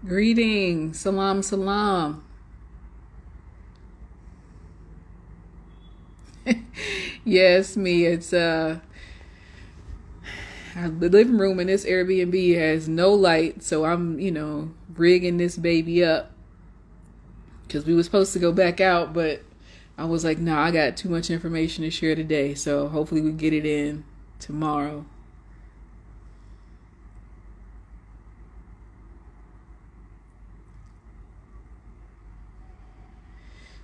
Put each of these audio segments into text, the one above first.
Greetings, salam, salam. Yes, me. The living room in this Airbnb has no light, so I'm, rigging this baby up because we were supposed to go back out, but I was like, nah, I got too much information to share today, so hopefully we get it in tomorrow.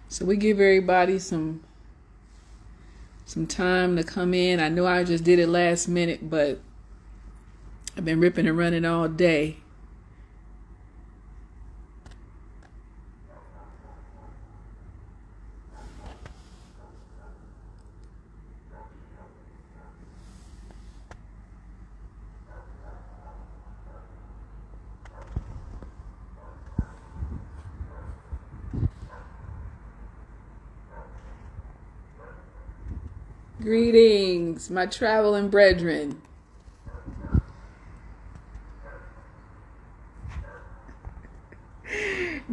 So we give everybody some time to come in. I know I just did it last minute, but I've been ripping and running all day. Greetings, my traveling brethren.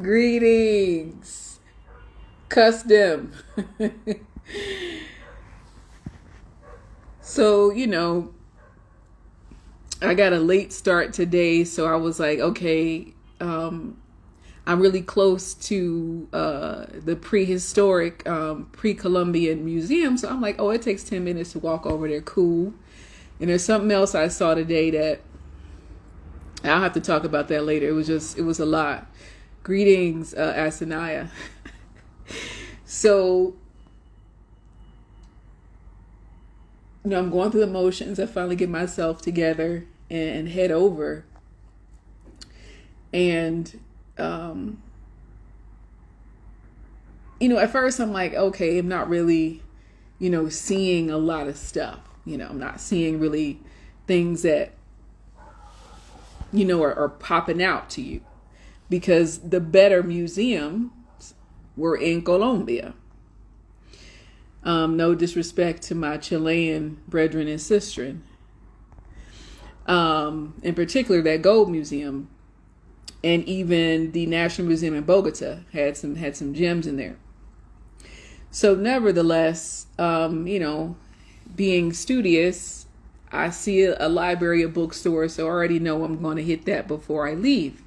Greetings. Custom. So, I got a late start today, so I was like, okay, I'm really close to the prehistoric, pre-Columbian museum. So I'm like, oh, it takes 10 minutes to walk over there. Cool. And there's something else I saw today that I'll have to talk about that later. It was a lot. Greetings, Asanaya. So, I'm going through the motions. I finally get myself together and head over. And, at first I'm like, okay, I'm not really, seeing a lot of stuff. I'm not seeing really things that, are popping out to you, because the better museums were in Colombia. No disrespect to my Chilean brethren and sistren. In particular, that gold museum, and even the National Museum in Bogota had some gems in there. So nevertheless, being studious, I see a library, a bookstore, so I already know I'm going to hit that before I leave.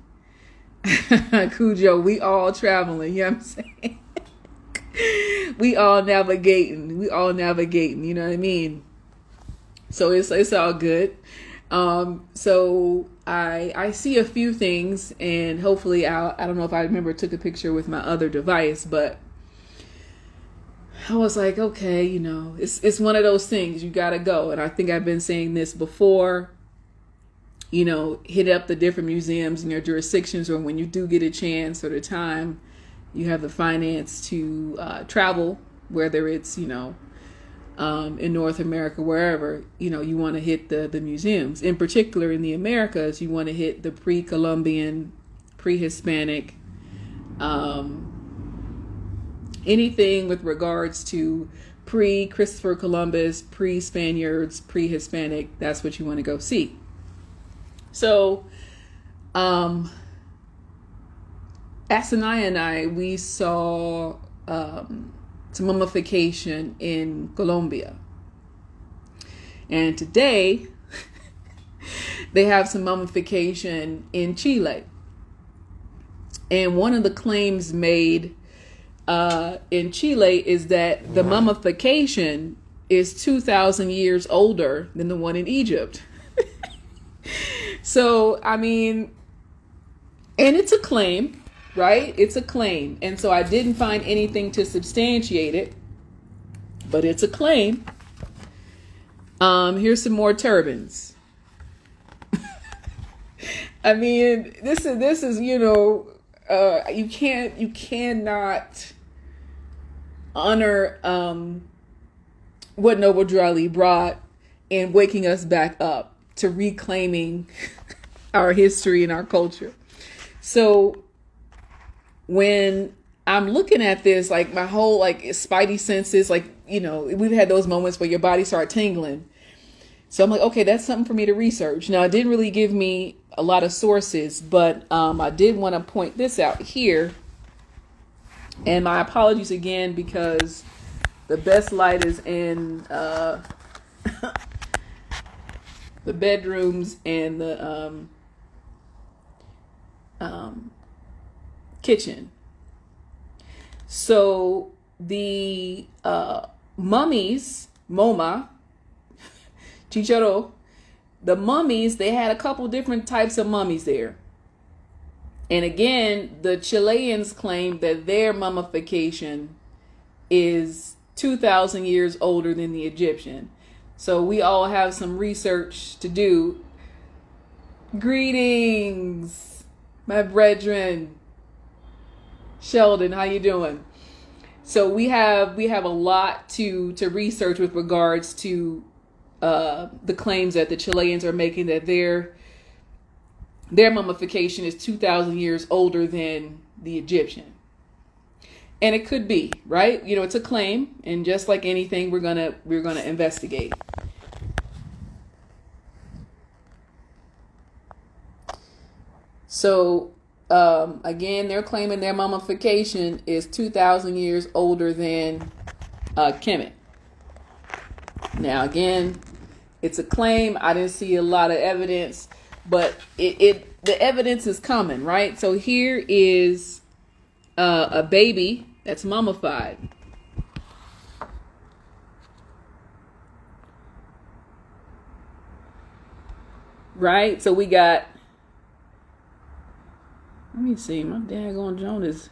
Cujo, we all traveling, you know what I'm saying? We all navigating, you know what I mean? So it's all good. So I see a few things, and hopefully I don't know if I remember took a picture with my other device, but I was like, okay, it's one of those things, you gotta go. And I think I've been saying this before, hit up the different museums in your jurisdictions, or when you do get a chance or the time, you have the finance to travel, whether it's, in North America, wherever, you want to hit the museums. In particular, in the Americas, you want to hit the pre-Columbian, pre-Hispanic, anything with regards to pre-Christopher Columbus, pre-Spaniards, pre-Hispanic, that's what you want to go see. So, Asanaya and I, we saw some mummification in Colombia. And today, they have some mummification in Chile. And one of the claims made in Chile is that the mummification is 2,000 years older than the one in Egypt. So, and it's a claim, right? It's a claim. And so I didn't find anything to substantiate it, but it's a claim. Here's some more turbans. This is, you cannot honor what Noble Drew Ali brought in waking us back up to reclaiming our history and our culture. So when I'm looking at this, like my whole spidey senses, we've had those moments where your body starts tingling. So I'm like, okay, that's something for me to research. Now, it didn't really give me a lot of sources, but I did want to point this out here. And my apologies again, because the best light is in the bedrooms and the kitchen. So the mummies, MoMA, Chicharo, the mummies, they had a couple different types of mummies there. And again, the Chileans claim that their mummification is 2,000 years older than the Egyptian. So we all have some research to do. Greetings, my brethren. Sheldon, how you doing? So we have a lot to research with regards to the claims that the Chileans are making, that their mummification is 2,000 years older than the Egyptian. And it could be, right? You know, it's a claim, and just like anything, we're gonna investigate. So again, they're claiming their mummification is 2,000 years older than Kemet. Now, again, it's a claim. I didn't see a lot of evidence, but the evidence is coming, right? So here is a baby that's mummified. Right? So we got, let me see, my daggone Jonas.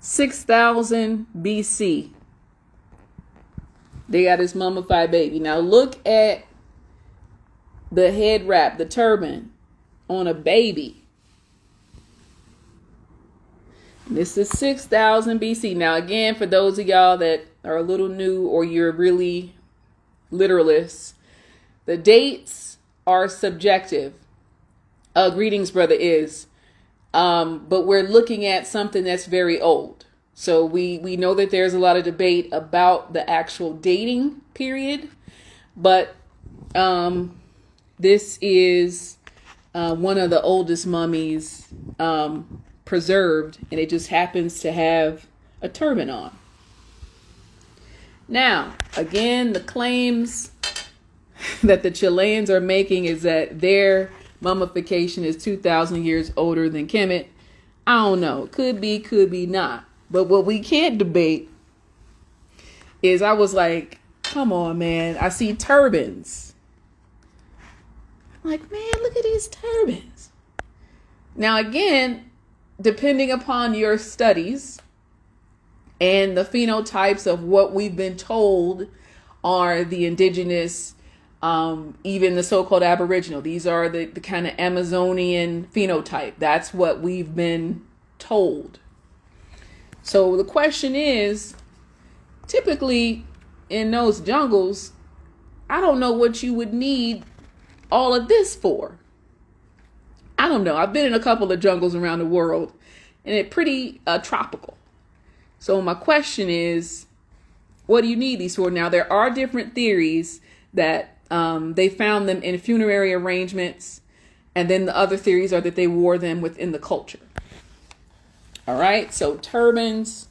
6,000 BC. They got this mummified baby. Now look at the head wrap, the turban on a baby. This is 6,000 BC. Now again, for those of y'all that are a little new or you're really literalists, the dates are subjective. Greetings, brother Is. But we're looking at something that's very old. So we know that there's a lot of debate about the actual dating period, but this is one of the oldest mummies preserved, and it just happens to have a turban on. Now, again, the claims that the Chileans are making is that their mummification is 2,000 years older than Kemet. I don't know. Could be not. But what we can't debate is, I was like, come on, man. I see turbans. I'm like, man, look at these turbans. Now, again, depending upon your studies and the phenotypes of what we've been told are the indigenous, even the so-called Aboriginal. These are the kind of Amazonian phenotype. That's what we've been told. So the question is, typically in those jungles, I don't know what you would need all of this for. I don't know. I've been in a couple of jungles around the world, and it's pretty tropical. So my question is, what do you need these for? Now, there are different theories that they found them in funerary arrangements, and then the other theories are that they wore them within the culture. All right, so turbans,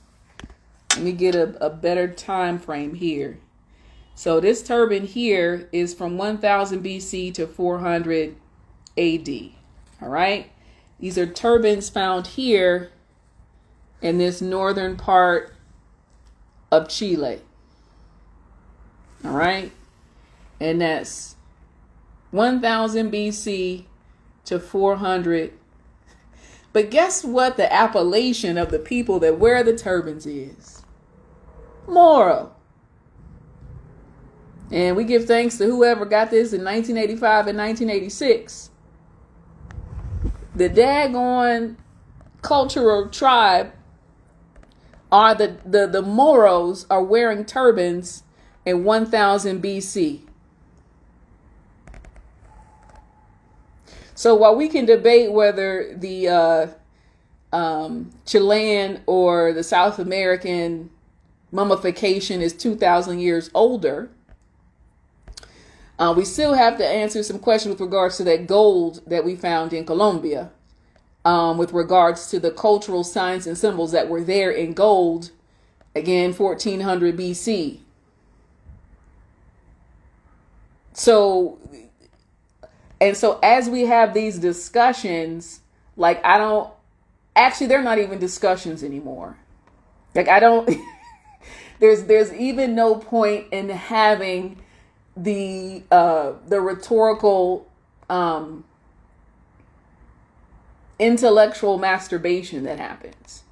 let me get a better time frame here. So this turban here is from 1000 BC to 400 AD. All right, these are turbans found here in this northern part of Chile. All right, and that's 1000 BC to 400. But guess what the appellation of the people that wear the turbans is? Moro. And we give thanks to whoever got this in 1985 and 1986. The daggone cultural tribe are the Moros are wearing turbans in 1000 BC. So while we can debate whether the Chilean or the South American mummification is 2,000 years older. We still have to answer some questions with regards to that gold that we found in Colombia, with regards to the cultural signs and symbols that were there in gold, again, 1400 BC. So as we have these discussions, like they're not even discussions anymore. Like there's even no point in having the rhetorical intellectual masturbation that happens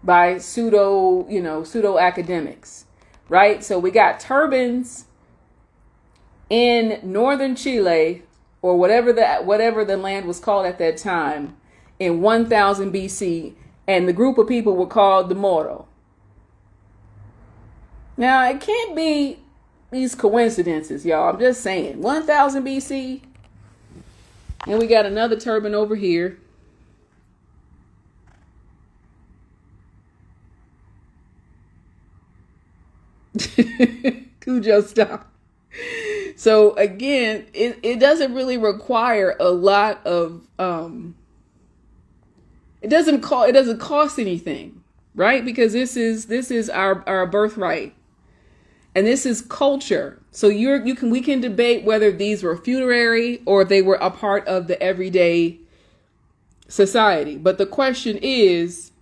by pseudo academics, right? So we got turbans in northern Chile, or whatever the land was called at that time, in 1000 BC, and the group of people were called the Moro. Now, it can't be these coincidences, y'all. I'm just saying. 1000 BC, and we got another turban over here. Cujo, stop. So again, it doesn't really require a lot of it doesn't cost anything, right? Because this is our birthright, and this is culture. So we can debate whether these were funerary or they were a part of the everyday society. But the question is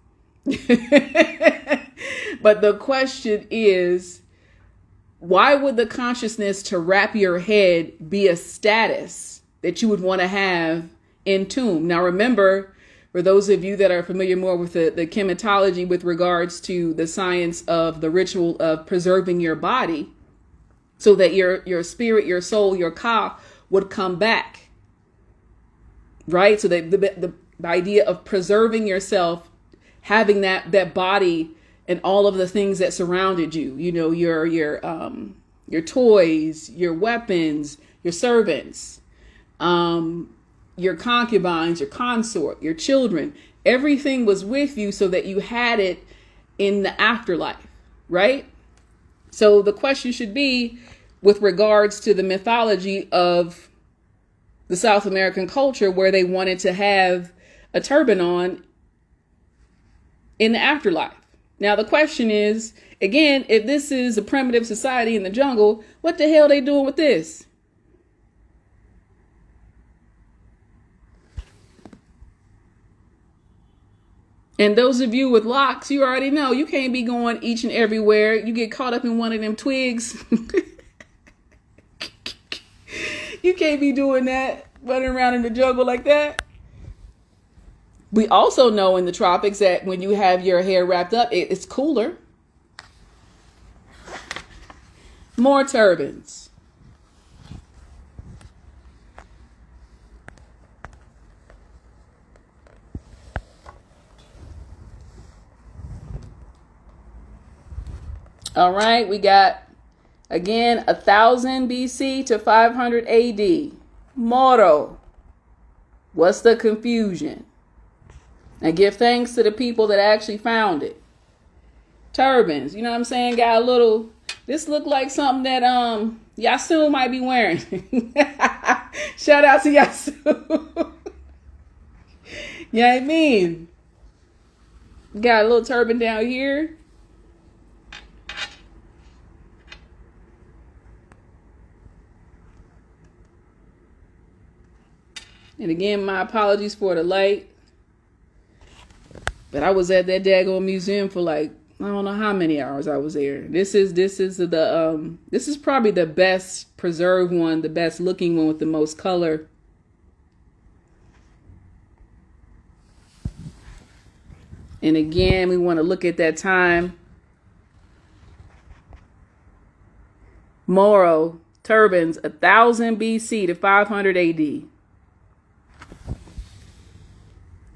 why would the consciousness to wrap your head be a status that you would want to have in tomb? Now, remember, for those of you that are familiar more with the chematology with regards to the science of the ritual of preserving your body so that your spirit, your soul, your ka would come back, right? So that the idea of preserving yourself, having that body and all of the things that surrounded you, your toys, your weapons, your servants, your concubines, your consort, your children, everything was with you so that you had it in the afterlife, right? So the question should be, with regards to the mythology of the South American culture, where they wanted to have a turban on in the afterlife. Now, the question is, again, if this is a primitive society in the jungle, what the hell are they doing with this? And those of you with locks, you already know you can't be going each and everywhere. You get caught up in one of them twigs. You can't be doing that, running around in the jungle like that. We also know in the tropics that when you have your hair wrapped up, it's cooler. More turbans. All right, we got, again, 1000 BC to 500 AD. Moro. What's the confusion? And give thanks to the people that actually found it. Turbans, you know what I'm saying? Got a little, this looked like something that Yasu might be wearing. Shout out to Yasu. You know what I mean? Got a little turban down here. And again, my apologies for the light. But I was at that daggone museum for like, I don't know how many hours I was there. This is probably the best preserved one, the best looking one with the most color. And again, we want to look at that time. Moro turbans, 1000 BC to 500 AD.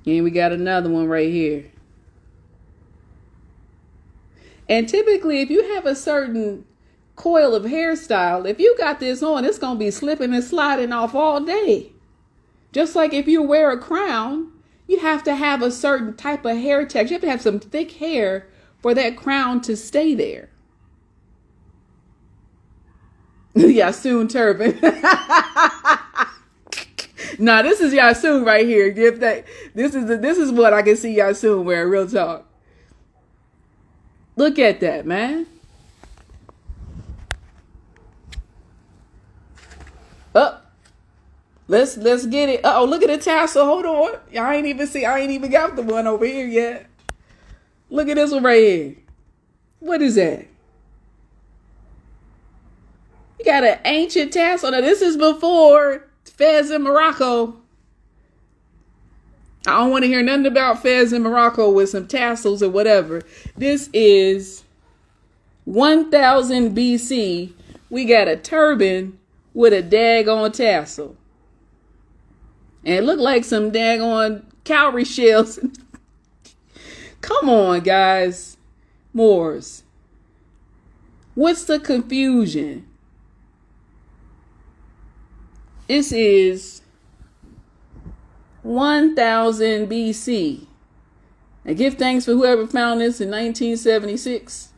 And we got another one right here. And typically, if you have a certain coil of hairstyle, if you got this on, it's going to be slipping and sliding off all day. Just like if you wear a crown, you have to have a certain type of hair texture. You have to have some thick hair for that crown to stay there. Yasun turban. Nah, this is Yasun right here. This is what I can see Yasun wearing. Real talk. Look at that, man. Up. Let's get it. Oh, look at the tassel. Hold on. I ain't even got the one over here yet. Look at this one right here. What is that? You got an ancient tassel. Now, this is before Fez in Morocco. I don't want to hear nothing about Fez in Morocco with some tassels or whatever. This is 1000 BC. We got a turban with a daggone tassel. And it looked like some daggone cowrie shells. Come on, guys. Moors. What's the confusion? This is 1000 BC. And give thanks for whoever found this in 1976.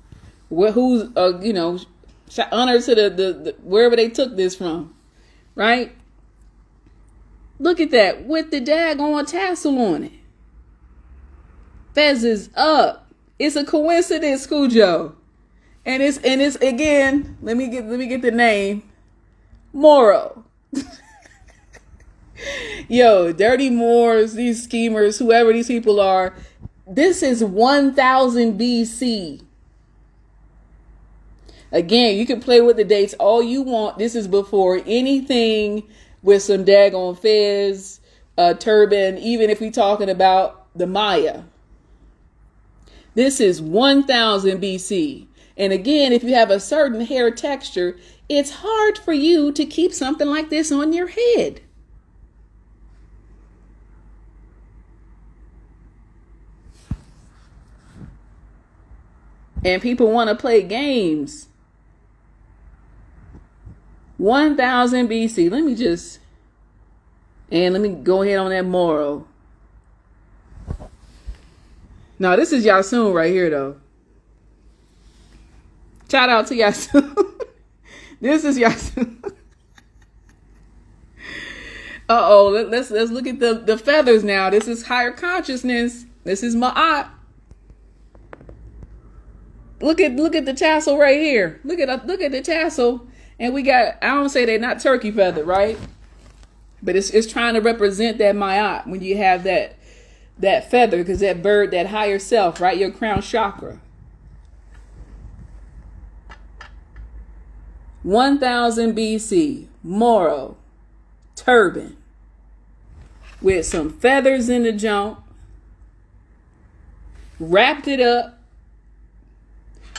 Who's, honor to the wherever they took this from. Right? Look at that with the daggone tassel on it. Fez is up. It's a coincidence, Cujo. And it's again, let me get the name. Moro. Yo, dirty Moors, these schemers, whoever these people are. This is 1000 BC. Again, you can play with the dates all you want. This is before anything with some daggone fez, turban, even if we're talking about the Maya. This is 1000 BC. And again, if you have a certain hair texture, it's hard for you to keep something like this on your head. And people want to play games. 1000 BC. Let me go ahead on that Moro. Now, this is Yasun right here, though. Shout out to Yasun. This is Yasun. Uh-oh, let's look at the feathers now. This is higher consciousness. This is Ma'at. Look at the tassel right here. Look at the tassel. And we got, I don't say they're not turkey feather, right? But it's trying to represent that Ma'at when you have that feather, because that bird, that higher self, right? Your crown chakra. 1000 BC, Moro, turban, with some feathers in the jump, wrapped it up,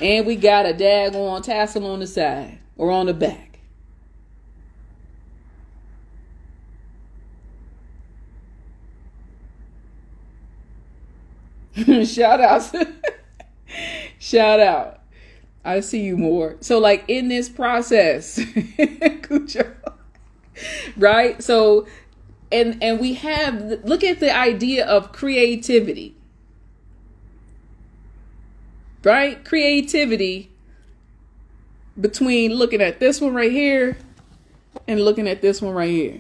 and we got a daggone tassel on the side or on the back. Shout out. Shout out. I see you more. So like in this process, right? So, and we have, look at the idea of creativity, right? Creativity between looking at this one right here and looking at this one right here.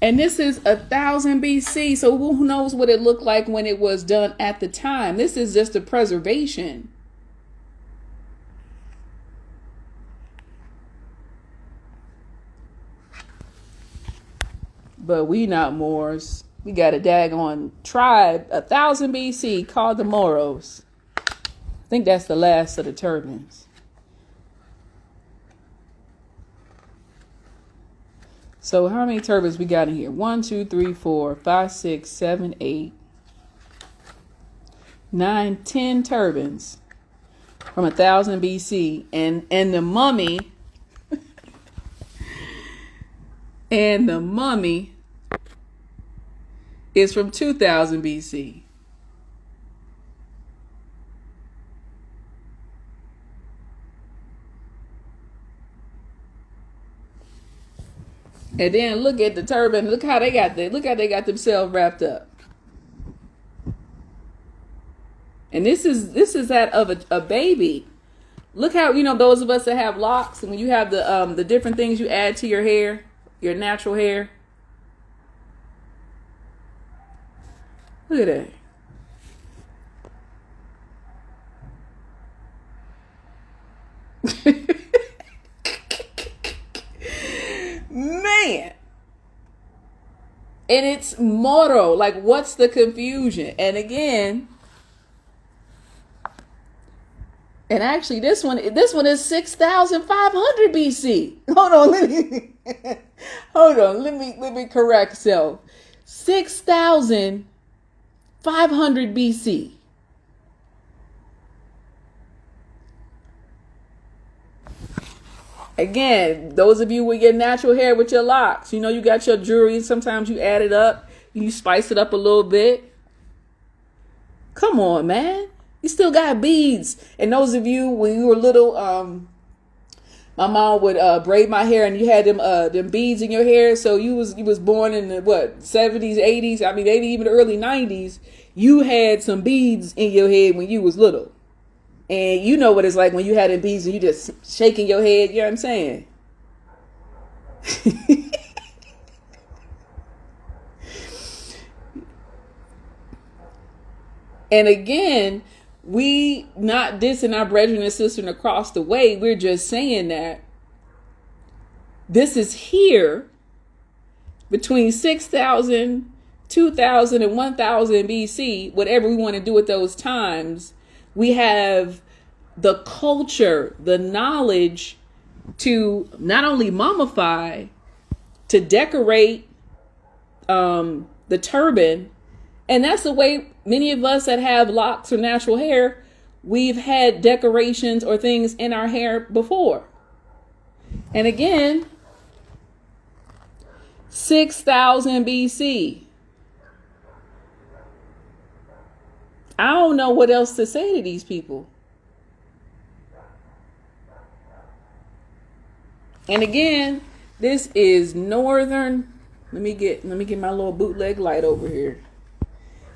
And this is 1000 BC. So who knows what it looked like when it was done at the time. This is just a preservation. But we not Moors. We got a daggone tribe, 1000 BC, called the Moros. I think that's the last of the turbans. So how many turbans we got in here? 1, 2, 3, 4, 5, 6, 7, 8, 9, 10 turbans from 1000 BC. And the mummy and the mummy is from 2000 BC. And then look at the turban. Look how they got themselves wrapped up. And this is that of a baby. Look how, those of us that have locks, and when you have the different things you add to your hair, your natural hair. Look at that. Man. And it's Moro. Like, what's the confusion? And again, and actually this one is 6,500 BC. Hold on, let me correct self. 6,500 BC. Again, those of you with your natural hair with your locks, you got your jewelry, and sometimes you add it up, you spice it up a little bit. Come on, man. You still got beads. And those of you, when you were little, my mom would braid my hair, and you had them beads in your hair. So you was born in the 70s, 80s. I mean, maybe even the early 90s. You had some beads in your head when you was little. And you know what it's like when you had them beads and you just shaking your head. You know what I'm saying? And again, we not dissing our brethren and sisters across the way. We're just saying that this is here between 6,000, 2,000, and 1,000 BC, whatever we want to do at those times. We have the culture, the knowledge to not only mummify, to decorate the turban. And that's the way many of us that have locks or natural hair, we've had decorations or things in our hair before. And again, 6,000 BC. I don't know what else to say to these people. And again, this is northern. Let me get my little bootleg light over here.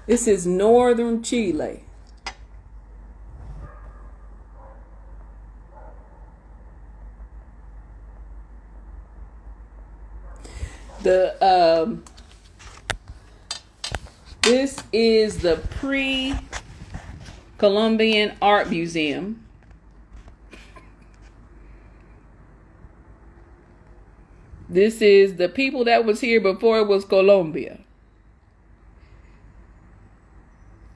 This is northern Chile. This is the pre-Columbian Art Museum. This is the people that was here before it was Colombia.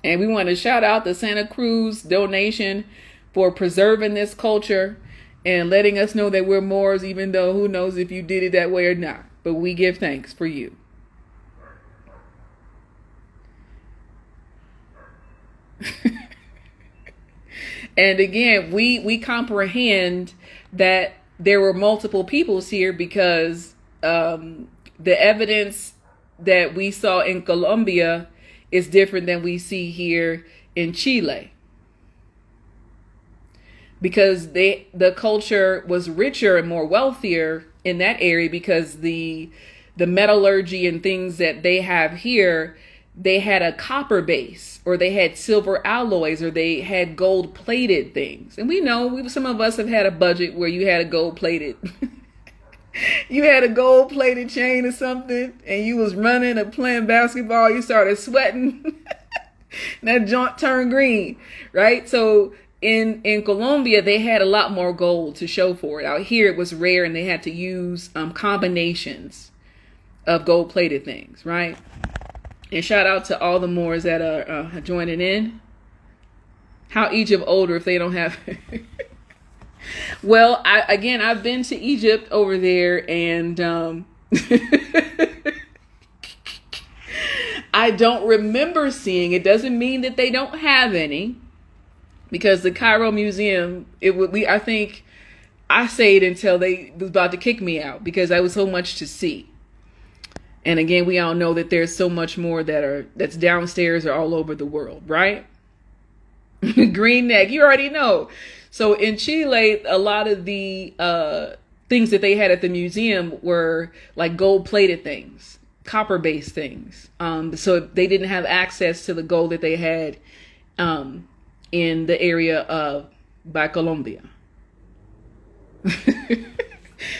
And we want to shout out the Santa Cruz donation for preserving this culture and letting us know that we're Moors, even though who knows if you did it that way or not. But we give thanks for you. And again, we comprehend that there were multiple peoples here because the evidence that we saw in Colombia is different than we see here in Chile. Because the culture was richer and more wealthier in that area because the metallurgy and things that they have here, they had a copper base, or they had silver alloys, or they had gold plated things. And we know some of us have had a budget where you had a gold plated you had a gold plated chain or something, and you was running or playing basketball, you started sweating and that joint turned green, right? So in Colombia, they had a lot more gold to show for it. Out here, it was rare, and they had to use combinations of gold plated things, right? And shout out to all the Moors that are joining in. How Egypt older if they don't have... Well, I've been to Egypt over there, and I don't remember seeing. It doesn't mean that they don't have any, because the Cairo Museum, I think I stayed until they was about to kick me out because there was so much to see. And again, we all know that there's so much more that's downstairs or all over the world, right? Green neck, you already know. So in Chile, a lot of the things that they had at the museum were like gold-plated things, copper-based things. So they didn't have access to the gold that they had in the area of by Colombia.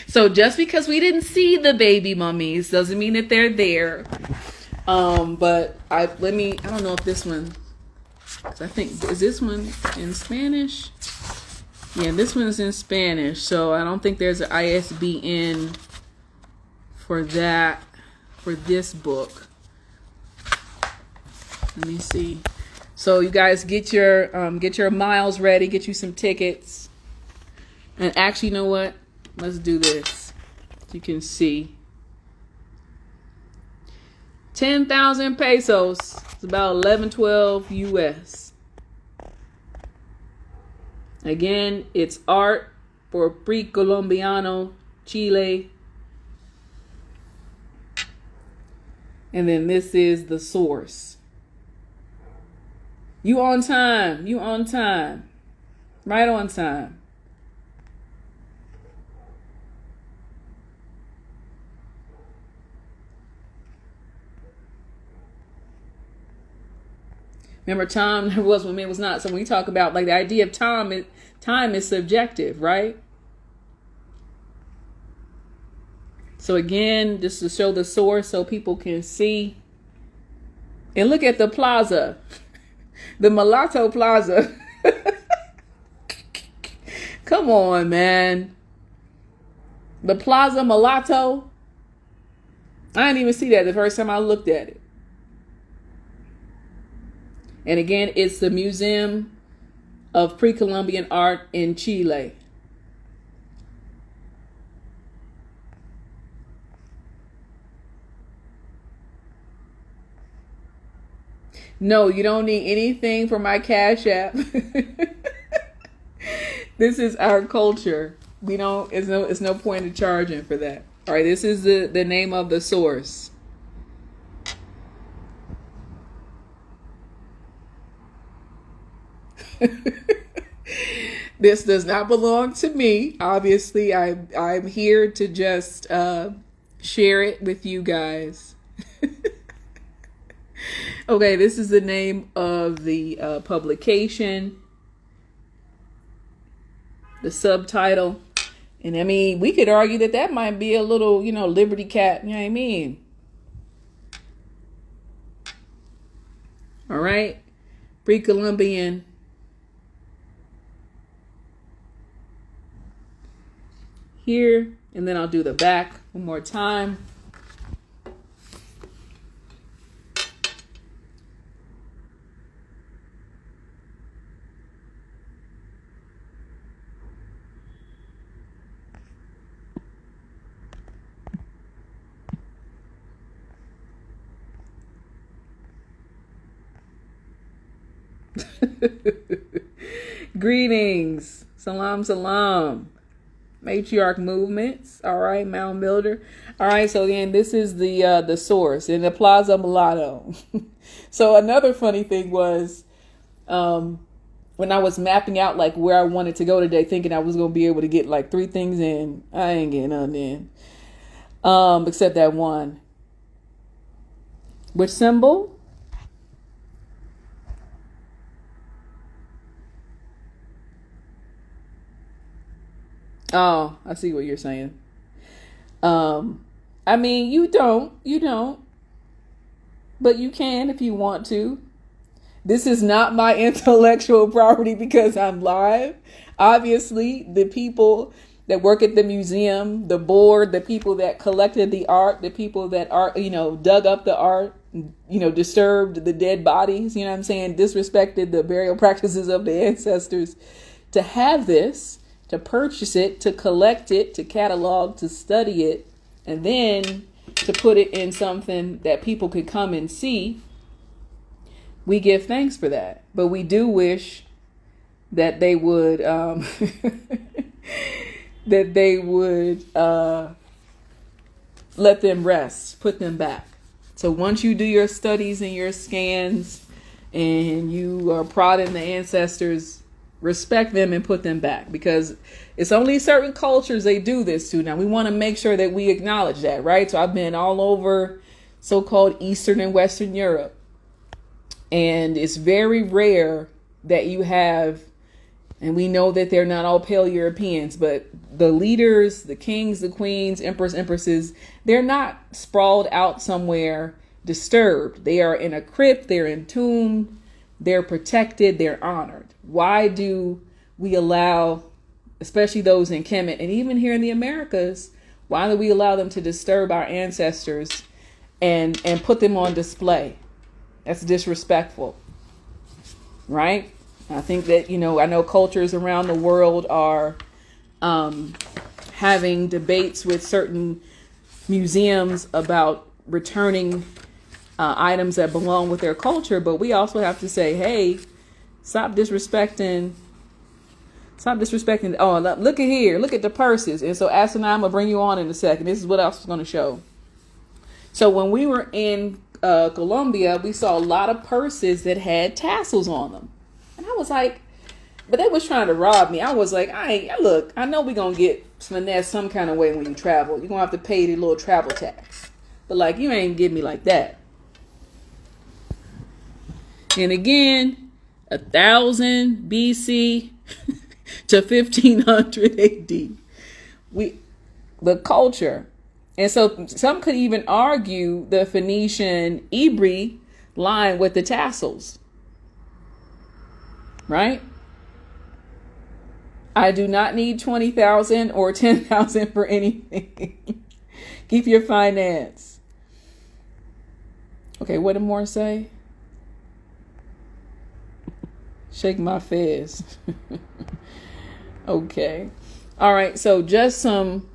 So just because we didn't see the baby mummies doesn't mean that they're there. But I don't know if this one, 'cause I think, is this one in Spanish? Yeah, this one's in Spanish. So I don't think there's an ISBN for that, for this book. Let me see. So you guys get your miles ready, get you some tickets. And actually, you know what? Let's do this. You can see. 10,000 pesos. It's about 11-12 US. Again, it's art for pre-Colombiano Chile. And then this is the source. You on time. You on time. Right on time. Remember, time was when it was not. So when we talk about like the idea of time is subjective, right? So again, just to show the source so people can see. And look at the plaza, the Mulatto Plaza. Come on, man. The Plaza Mulatto. I didn't even see that the first time I looked at it. And again, it's the Museum of Pre-Columbian Art in Chile. No, you don't need anything for my Cash App. This is our culture. We don't, it's no point in charging for that. All right, this is the name of the source. This does not belong to me. Obviously, I'm here to just share it with you guys. Okay, this is the name of the publication, the subtitle. And I mean, we could argue that might be a little, Liberty Cat, you know what I mean? All right, pre-Columbian. Here, and then I'll do the back one more time. Greetings. Salam, salam. Matriarch movements. All right, Mound Builder. All right, so again, this is the source in the Plaza Mulatto. So another funny thing was when I was mapping out like where I wanted to go today, thinking I was gonna be able to get like 3 things in. I ain't getting none in. Except that one. Which symbol? Oh, I see what you're saying. I mean, you don't, but you can if you want to. This is not my intellectual property because I'm live. Obviously, the people that work at the museum, the board, the people that collected the art, the people that are, dug up the art, disturbed the dead bodies, you know what I'm saying? Disrespected the burial practices of the ancestors. To have this, to purchase it, to collect it, to catalog, to study it, and then to put it in something that people could come and see, we give thanks for that. But we do wish that they would let them rest, put them back. So once you do your studies and your scans and you are prodding the ancestors, respect them and put them back, because it's only certain cultures they do this to. Now we want to make sure that we acknowledge that, right? So I've been all over so-called Eastern and Western Europe, and it's very rare that you have, and we know that they're not all pale Europeans, but the leaders, the kings, the queens, emperors, empresses, they're not sprawled out somewhere disturbed. They are in a crypt, they're entombed, they're protected, they're honored. Why do we allow, especially those in Kemet and even here in the Americas, why do we allow them to disturb our ancestors and put them on display? That's disrespectful, right? I think that, I know cultures around the world are having debates with certain museums about returning items that belong with their culture. But we also have to say, hey, stop disrespecting. Oh, look at here. Look at the purses. And so Asinine, I'm going to bring you on in a second. This is what else I was going to show. So when we were in Colombia, we saw a lot of purses that had tassels on them. And I was like, but they was trying to rob me. I was like, I know we're going to get finesse some kind of way when you travel. You're going to have to pay the little travel tax. But like, you ain't get me like that. And again, 1000 BC to 1500 AD. The culture. And so some could even argue the Phoenician Ibri line with the tassels. Right? I do not need 20,000 or 10,000 for anything. Keep your finance. Okay, what did more say? Shake my fist. Okay. All right, so just some,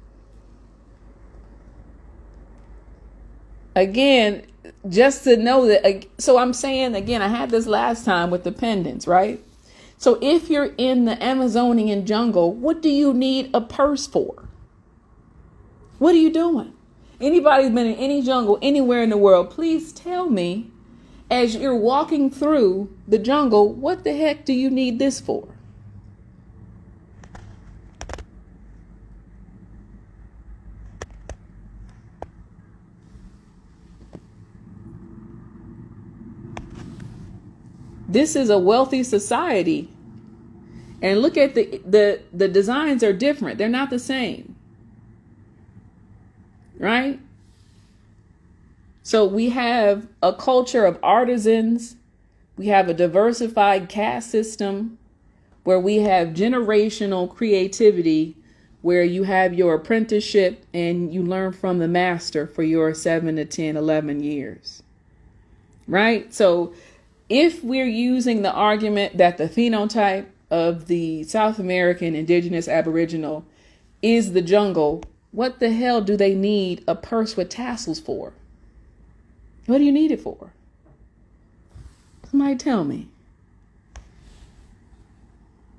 again, just to know that, so I'm saying, again, I had this last time with the pendants, right? So if you're in the Amazonian jungle, what do you need a purse for? What are you doing? Anybody who's been in any jungle anywhere in the world, please tell me, as you're walking through the jungle, what the heck do you need this for? This is a wealthy society. And look at the designs are different. They're not the same. Right? So we have a culture of artisans. We have a diversified caste system where we have generational creativity, where you have your apprenticeship and you learn from the master for your 7 to 10, 11 years. Right? So if we're using the argument that the phenotype of the South American indigenous aboriginal is the jungle, what the hell do they need a purse with tassels for? What do you need it for? Somebody tell me.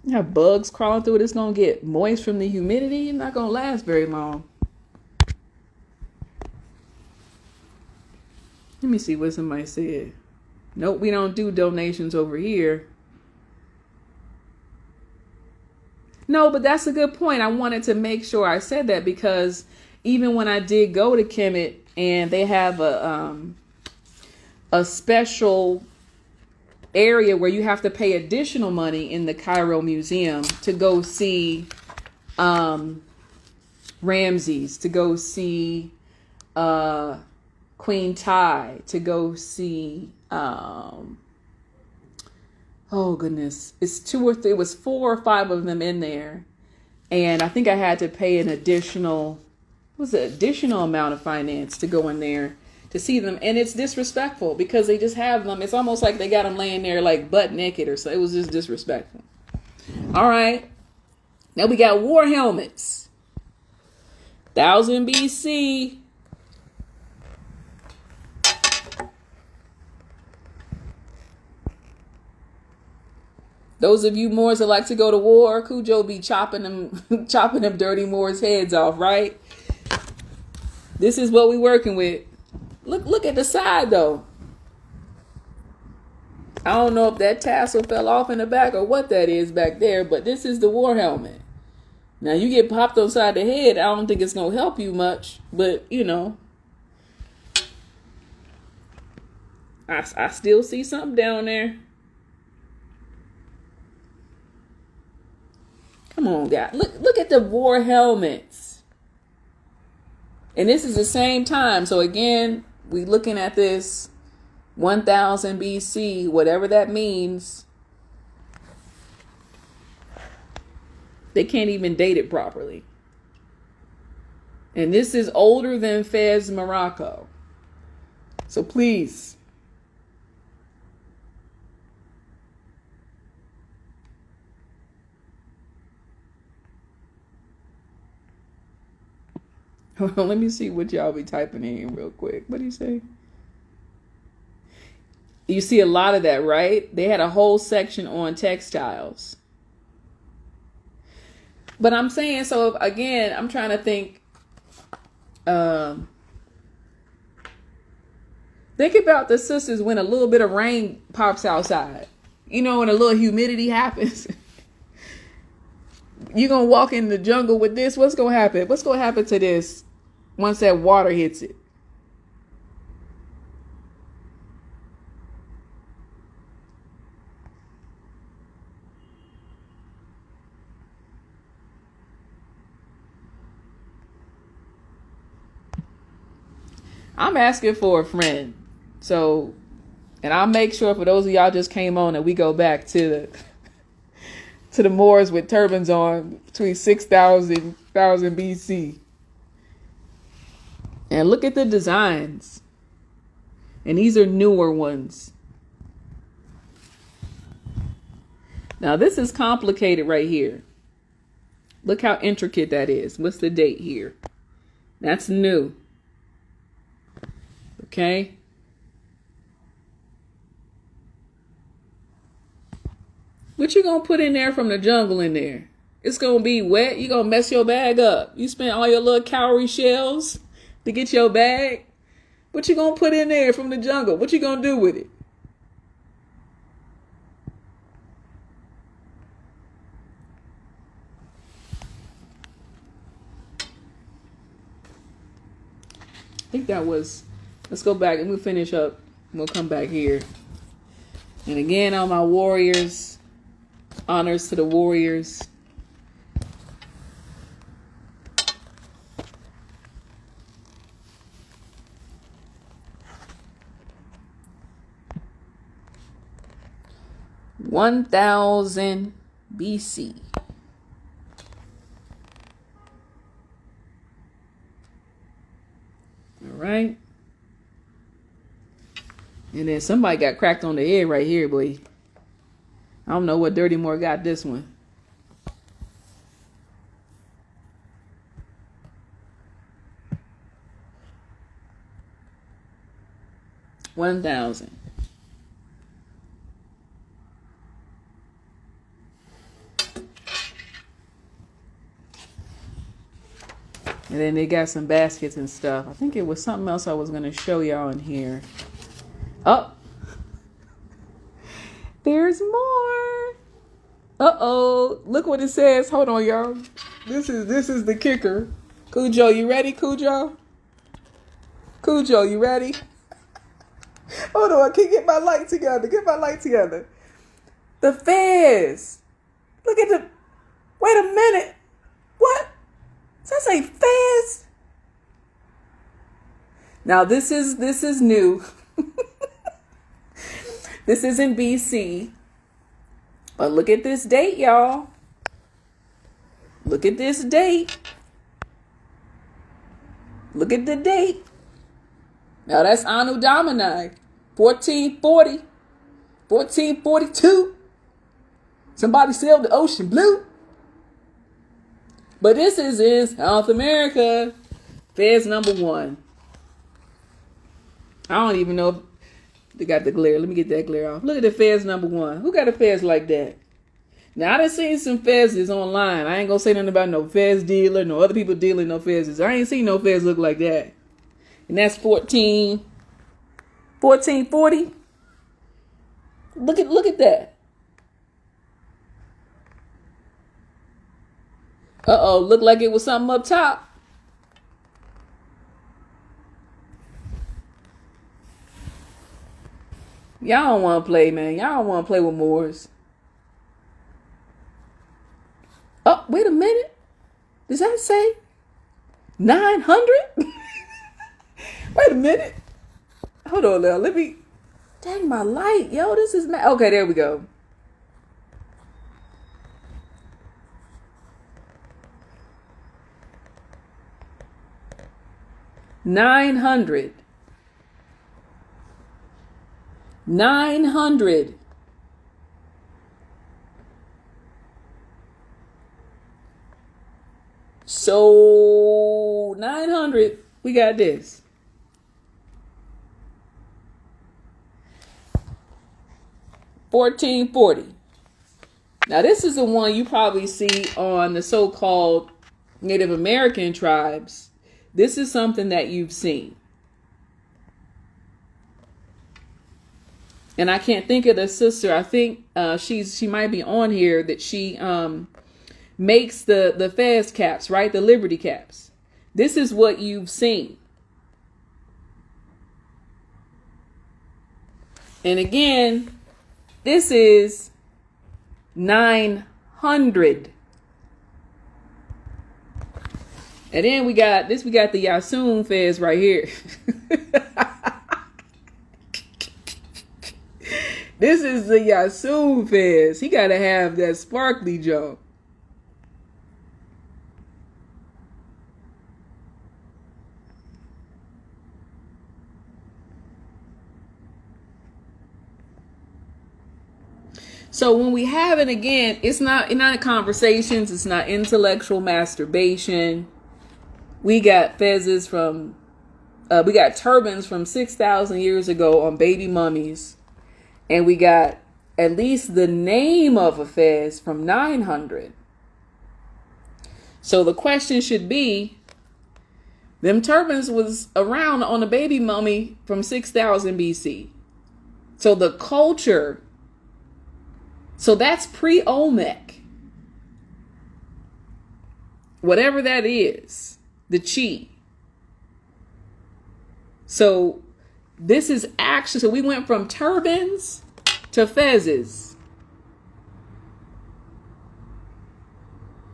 You have bugs crawling through it. It's going to get moist from the humidity. It's not going to last very long. Let me see what somebody said. Nope, we don't do donations over here. No, but that's a good point. I wanted to make sure I said that because even when I did go to Kemet and they have a special area where you have to pay additional money in the Cairo Museum to go see Ramses, to go see Queen Tai, to go see oh goodness, it was 4 or 5 of them in there, and I think I had to pay an additional amount of finance to go in there to see them. And it's disrespectful because they just have them. It's almost like they got them laying there like butt naked or so. It was just disrespectful. All right, now we got war helmets. 1000 BC. Those of you Moors that like to go to war, Cujo be chopping them dirty Moors' heads off, right? This is what we working with. Look at the side though. I don't know if that tassel fell off in the back or what that is back there, but this is the war helmet. Now you get popped upside the head, I don't think it's gonna help you much, but I still see something down there. Come on, guys. Look at the war helmets. And this is the same time. So again, we looking at this 1000 BC, whatever that means. They can't even date it properly. And this is older than Fez, Morocco. So please. Hold on, let me see what y'all be typing in real quick. What do you say? You see a lot of that, right? They had a whole section on textiles. But I'm saying, so again, I'm trying to think. Think about the sisters when a little bit of rain pops outside. You know, when a little humidity happens. You're going to walk in the jungle with this. What's going to happen? What's going to happen to this once that water hits it? I'm asking for a friend. So, and I'll make sure for those of y'all just came on that we go back to the Moors with turbans on between 6,000 BC. And look at the designs. And these are newer ones. Now this is complicated right here. Look how intricate that is. What's the date here? That's new. Okay. What you gonna put in there from the jungle in there? It's gonna be wet. You gonna mess your bag up. You spent all your little cowrie shells to get your bag. What you gonna put in there from the jungle? What you gonna do with it? I think that was, let's go back and we'll finish up. We'll come back here. And again, all my warriors, honors to the warriors. (1000 BC). All right. And then somebody got cracked on the head right here, boy. I don't know what Dirty Moore got this one. (1000). And then they got some baskets and stuff. I think it was something else I was going to show y'all in here. Oh, there's more. Uh-oh. Look what it says. Hold on, y'all. This is the kicker. Cujo, you ready, Cujo? Cujo, you ready? Hold on, I can't get my light together. Get my light together. The Fez. Look at the... Wait a minute. What? Does that say Fez? Now, this is new. This isn't BC. But look at this date, y'all. Look at this date. Look at the date. Now that's Anno Domini, 1440, 1442. Somebody sailed the ocean blue. But this is in South America. Fez #1. I don't even know if they got the glare. Let me get that glare off. Look at the Fez #1. Who got a Fez like that? Now, I done seen some Fezes online. I ain't gonna say nothing about no Fez dealer, no other people dealing no Fezes. I ain't seen no Fez look like that. And that's 1440. Look at that. Uh-oh, looked like it was something up top. Y'all don't want to play, man. Y'all don't want to play with Moors. Oh, wait a minute. Does that say 900? Wait a minute. Hold on now. Let me. Dang, my light. Yo, this is. Okay, there we go. $900. So 900. We got this. $14.40. Now this is the one you probably see on the so-called Native American tribes. This is something that you've seen. And I can't think of the sister. I think she might be on here, that she makes the Fez caps, right? The Liberty caps. This is what you've seen. And again, this is 900. And then we got the Yasun Fez right here. This is the Yasun Fez. He got to have that sparkly jaw. So when we have it again, it's not conversations. It's not intellectual masturbation. We got fezzes from, we got turbans from 6,000 years ago on baby mummies. And we got at least the name of a fez from 900. So the question should be, them turbans was around on a baby mummy from 6,000 BC. So the culture, so that's pre-Olmec. Whatever that is, the chi. So this is actually, so we went from turbans to fezzes.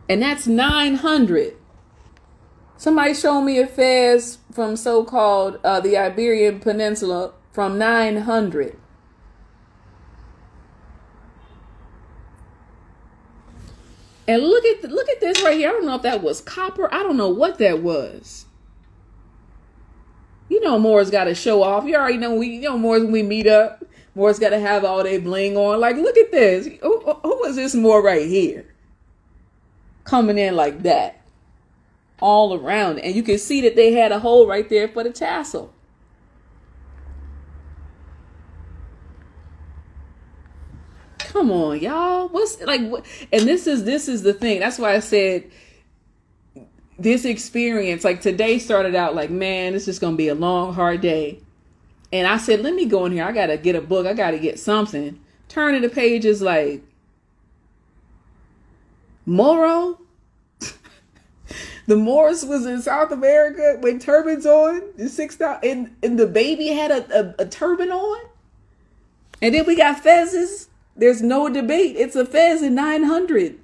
And that's 900. Somebody show me a fez from so-called the Iberian Peninsula from 900. And look at this right here. I don't know if that was copper. I don't know what that was. You know, Moore's got to show off. You already know, Moore's when we meet up, Moore's got to have all their bling on. Like, look at this. Who was this Moore right here? Coming in like that. All around. And you can see that they had a hole right there for the tassel. Come on, y'all. What's like? And this is the thing. That's why I said this experience, like today started out like, man, it's just going to be a long, hard day. And I said, let me go in here. I got to get a book. I got to get something. Turning the pages like, Moro? The Moors was in South America with turbans on. And the baby had a turban on. And then we got fezzes. There's no debate. It's a fez in 900.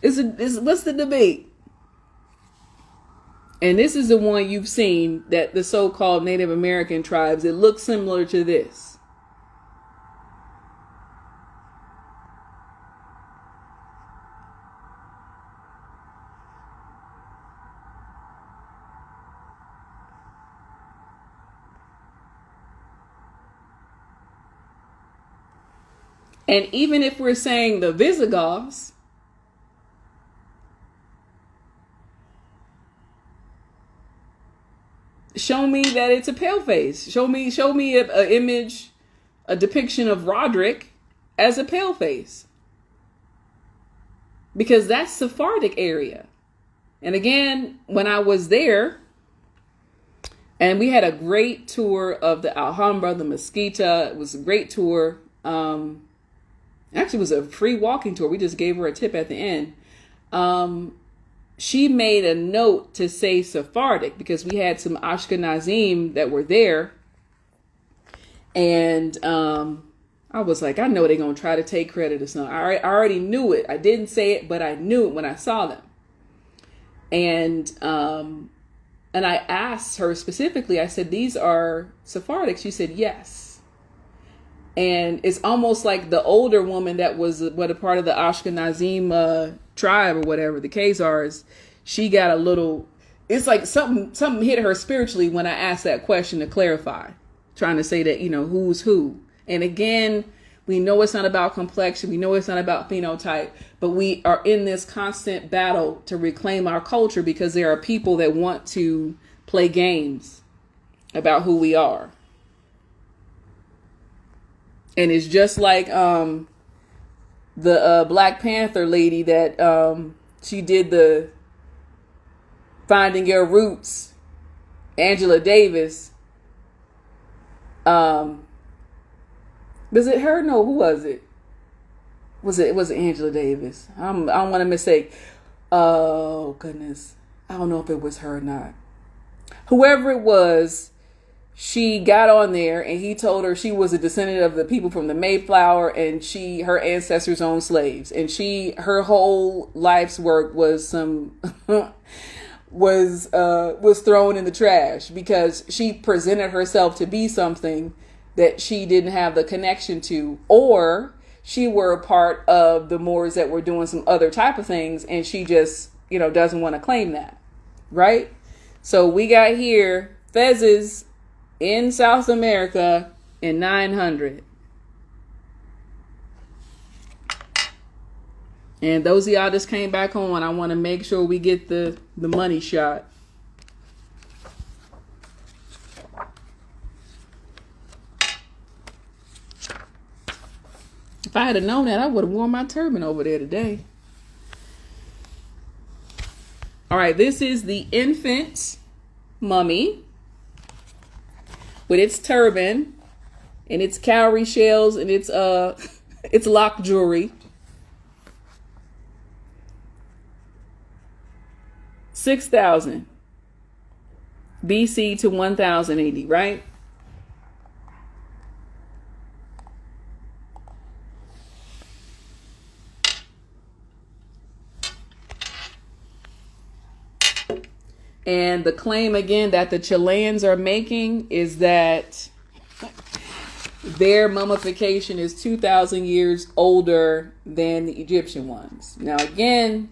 What's the debate? And this is the one you've seen, that the so-called Native American tribes, it looks similar to this. And even if we're saying the Visigoths, show me that it's a pale face. Show me an image, a depiction of Roderick as a pale face. Because that's Sephardic area. And again, when I was there, and we had a great tour of the Alhambra, the Mesquita. It was a great tour. Actually, it was a free walking tour. We just gave her a tip at the end. She made a note to say Sephardic because we had some Ashkenazim that were there. And I was like, I know they're going to try to take credit or something. I already knew it. I didn't say it, but I knew it when I saw them. And I asked her specifically, I said, these are Sephardic? She said, yes. And it's almost like the older woman that was a part of the Ashkenazim tribe or whatever, the Khazars, she got a little, it's like something hit her spiritually when I asked that question to clarify, trying to say that, who's who. And again, we know it's not about complexion. We know it's not about phenotype, but we are in this constant battle to reclaim our culture because there are people that want to play games about who we are. And it's just like the Black Panther lady that she did the Finding Your Roots, Angela Davis. Was it her? No, who was it? It was Angela Davis. I don't want to mistake. Oh, goodness. I don't know if it was her or not. Whoever it was, she got on there and he told her she was a descendant of the people from the Mayflower and her ancestors owned slaves. And her whole life's work was was thrown in the trash because she presented herself to be something that she didn't have the connection to, or she were a part of the Moors that were doing some other type of things, and she just, doesn't want to claim that, right? So we got here fezzes in South America in 900. And those of y'all just came back on, I want to make sure we get the money shot. If I had known that, I would have worn my turban over there today. All right, this is the infant mummy with its turban and its cowrie shells and its lock jewelry. 6,000 BC to 1,000 AD, right? And the claim again that the Chileans are making is that their mummification is 2,000 years older than the Egyptian ones. Now, again,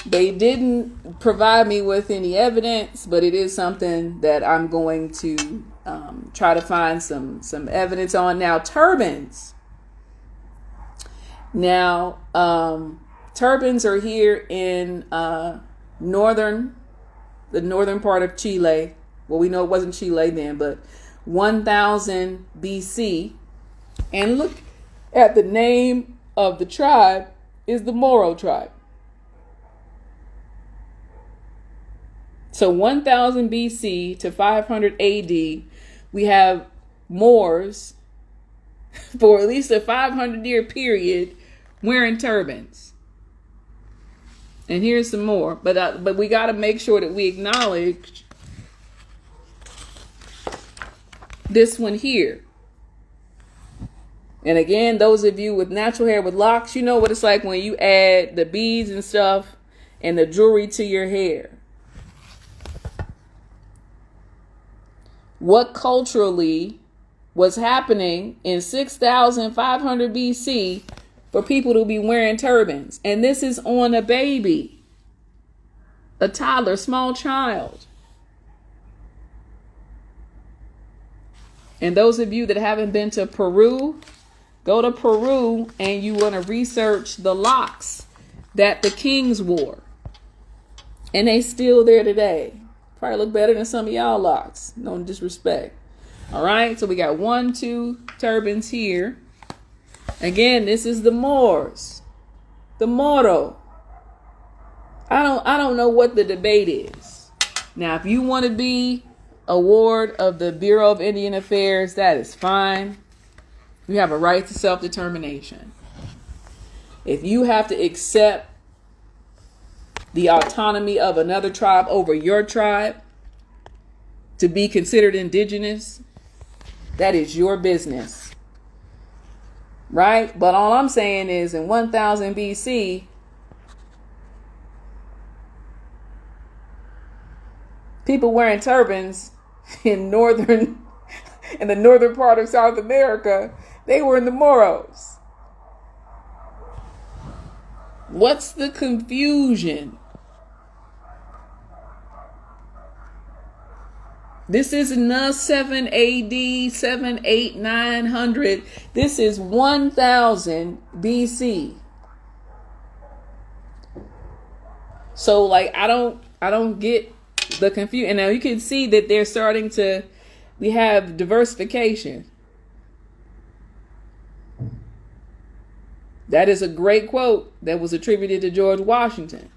they didn't provide me with any evidence, but it is something that I'm going to try to find some evidence on. Now, turbans. Now, turbans are here in the northern part of Chile. Well, we know it wasn't Chile then, but 1000 BC. And look at the name of the tribe is the Moro tribe. So 1000 BC to 500 AD, we have Moors for at least a 500-year period wearing turbans. And here's some more, but we got to make sure that we acknowledge this one here. And again, those of you with natural hair with locks, you know what it's like when you add the beads and stuff and the jewelry to your hair. What culturally was happening in 6,500 BC for people to be wearing turbans? And this is on a baby, a toddler, small child. And those of you that haven't been to Peru, go to Peru and you want to research the locks that the kings wore. And they still there today. Probably look better than some of y'all locks. No disrespect. All right. So we got 2 turbans here. Again, this is the Moors. The Moro. I don't know what the debate is. Now, if you want to be a ward of the Bureau of Indian Affairs, that is fine. You have a right to self-determination. If you have to accept the autonomy of another tribe over your tribe to be considered indigenous, that is your business. right? But all I'm saying is in 1000 BC, people wearing turbans in the northern part of South America, they were in the Moros. What's the confusion? This is not 7 AD, 7, 8, 900. This is 1000 BC. So like I don't get the confusion. And now you can see that we have diversification. That is a great quote that was attributed to George Washington,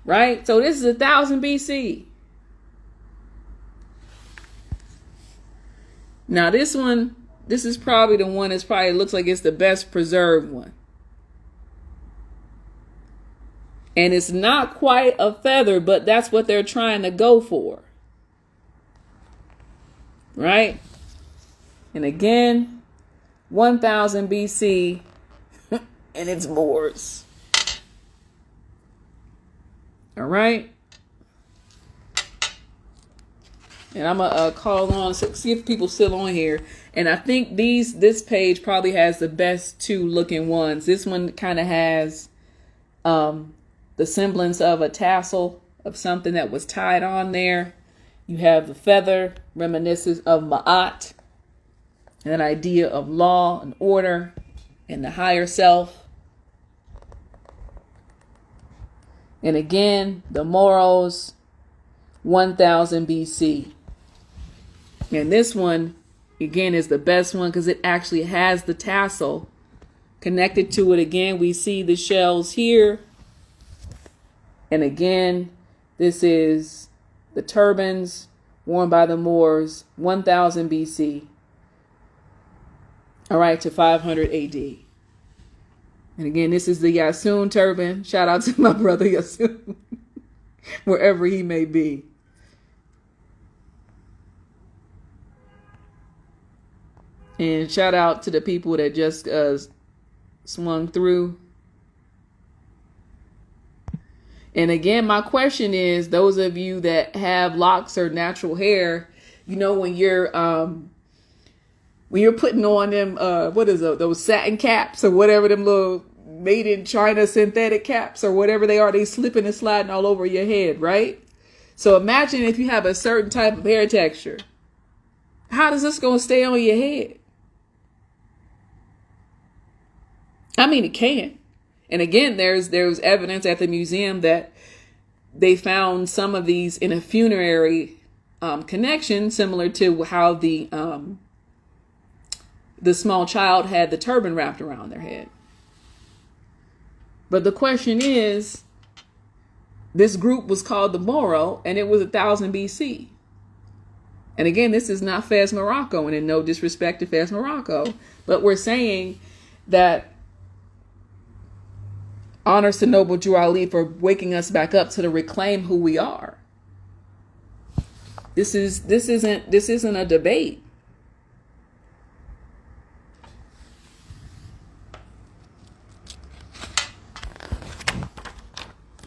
right? So this is 1000 BC. Now this is probably the one that's probably looks like it's the best preserved one. And it's not quite a feather, but that's what they're trying to go for. Right? And again, 1000 BC, and it's Moors. All right? And I'm gonna call on, see if people still on here. And I think this page probably has the best two looking ones. This one kind of has the semblance of a tassel of something that was tied on there. You have the feather, reminiscent of Ma'at, and an idea of law and order and the higher self. And again, the Moros, 1000 BC. And this one, again, is the best one because it actually has the tassel connected to it. Again, we see the shells here. And again, this is the turbans worn by the Moors, 1000 BC. All right, to 500 AD. And again, this is the Yasun turban. Shout out to my brother Yasun, wherever he may be. And shout out to the people that just swung through. And again, my question is, those of you that have locks or natural hair, when you're putting on them, those satin caps or whatever, them little made in China synthetic caps or whatever they are, they slipping and sliding all over your head, right? So imagine if you have a certain type of hair texture. How does this going to stay on your head? I mean, it can. And again, there's evidence at the museum that they found some of these in a funerary connection, similar to how the small child had the turban wrapped around their head. But the question is, this group was called the Moro, and it was 1000 BC. And again, this is not Fez, Morocco, and in no disrespect to Fez, Morocco, but we're saying that honors to Noble Drew Ali for waking us back up to reclaim who we are. This isn't a debate.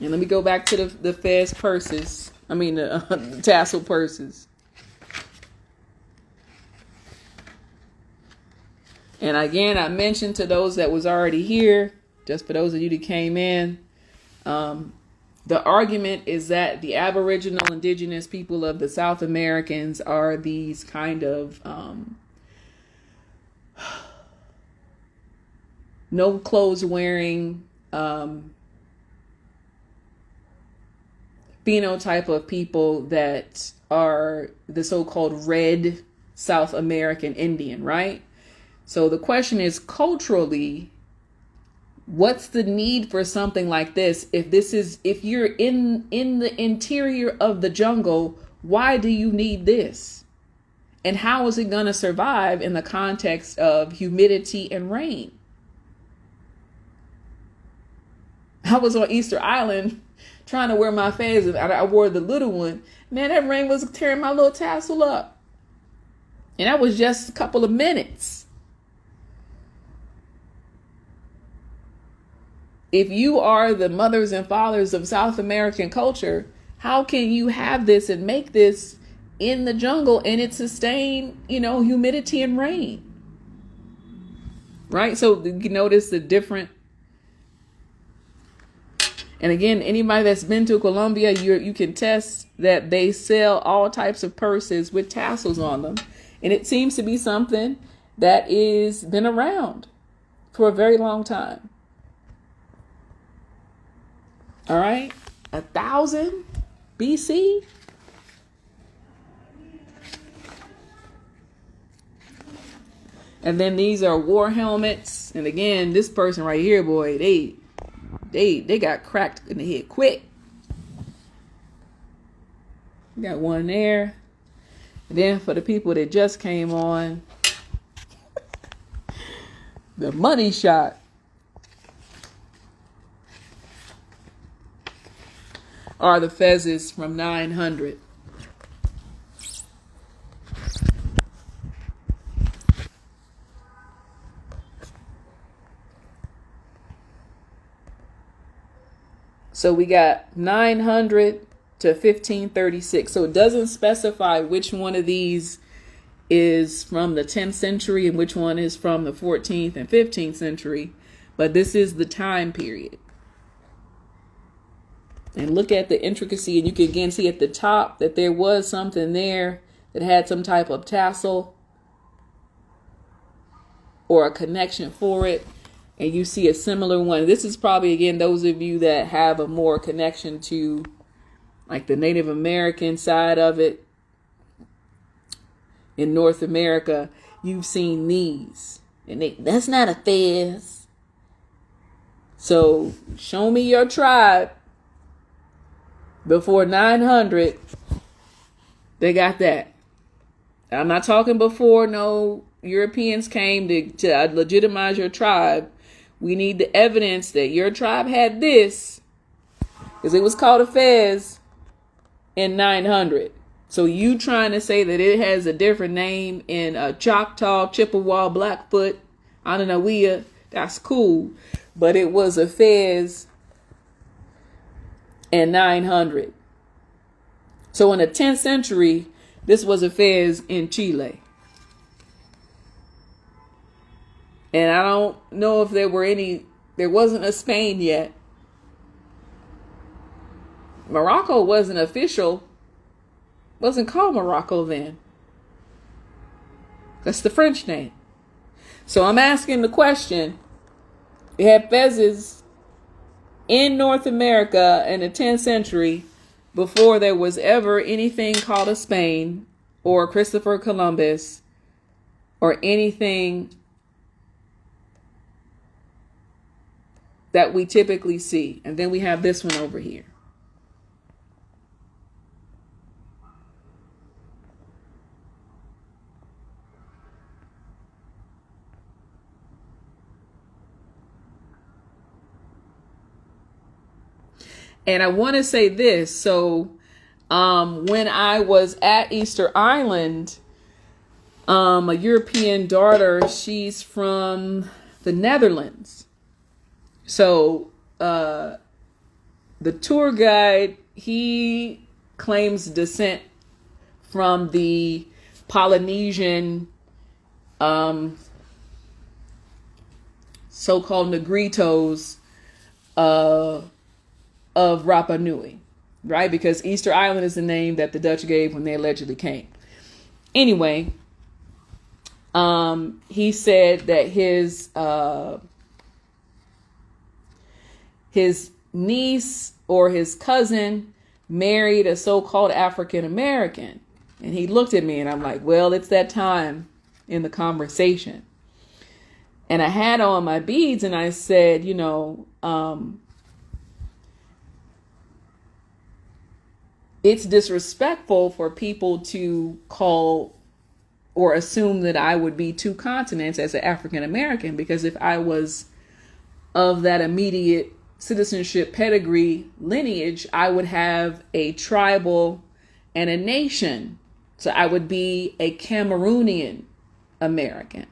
And let me go back to the Fez purses. The tassel purses. And again, I mentioned to those that was already here, just for those of you that came in, the argument is that the Aboriginal indigenous people of the South Americans are these kind of no clothes wearing phenotype of people that are the so-called red South American Indian, right? So the question is, culturally, what's the need for something like this? If you're in the interior of the jungle, why do you need this? And how is it going to survive in the context of humidity and rain? I was on Easter Island trying to wear my fez, and I wore the little one. Man, that rain was tearing my little tassel up. And that was just a couple of minutes. If you are the mothers and fathers of South American culture, how can you have this and make this in the jungle and it sustain, humidity and rain? Right? So you notice the different. And again, anybody that's been to Colombia, you can test that they sell all types of purses with tassels on them. And it seems to be something that is been around for a very long time. All right. 1000 BC. And then these are war helmets. And again, this person right here, boy, they got cracked in the head quick. Got one there. And then for the people that just came on, the money shot. Are the fezzes from 900. So we got 900 to 1536. So it doesn't specify which one of these is from the 10th century and which one is from the 14th and 15th century. But this is the time period. And look at the intricacy, and you can again see at the top that there was something there that had some type of tassel or a connection for it. And you see a similar one. This is probably, again, those of you that have a more connection to like the Native American side of it in North America. You've seen these. And that's not a fez. So show me your tribe. Before 900, they got that. I'm not talking before no Europeans came to legitimize your tribe. We need the evidence that your tribe had this, because it was called a fez in 900. So you trying to say that it has a different name in Choctaw, Chippewa, Blackfoot, Ananawea, that's cool. But it was a fez in 900. So in the 10th century, this was a fez in Chile. And I don't know if there wasn't a Spain yet. Morocco wasn't official, wasn't called Morocco then. That's the French name. So I'm asking the question, they had fezzes in North America in the 10th century before there was ever anything called a Spain or Christopher Columbus or anything that we typically see. And then we have this one over here. And I want to say this. So when I was at Easter Island, a European daughter, she's from the Netherlands. So the tour guide, he claims descent from the Polynesian so-called Negritos of Rapa Nui, right? Because Easter Island is the name that the Dutch gave when they allegedly came. Anyway, he said that his niece or his cousin married a so-called African American. And he looked at me and I'm like, well, it's that time in the conversation. And I had on my beads and I said, it's disrespectful for people to call or assume that I would be two continents as an African American, because if I was of that immediate citizenship pedigree lineage, I would have a tribal and a nation. So I would be a Cameroonian American,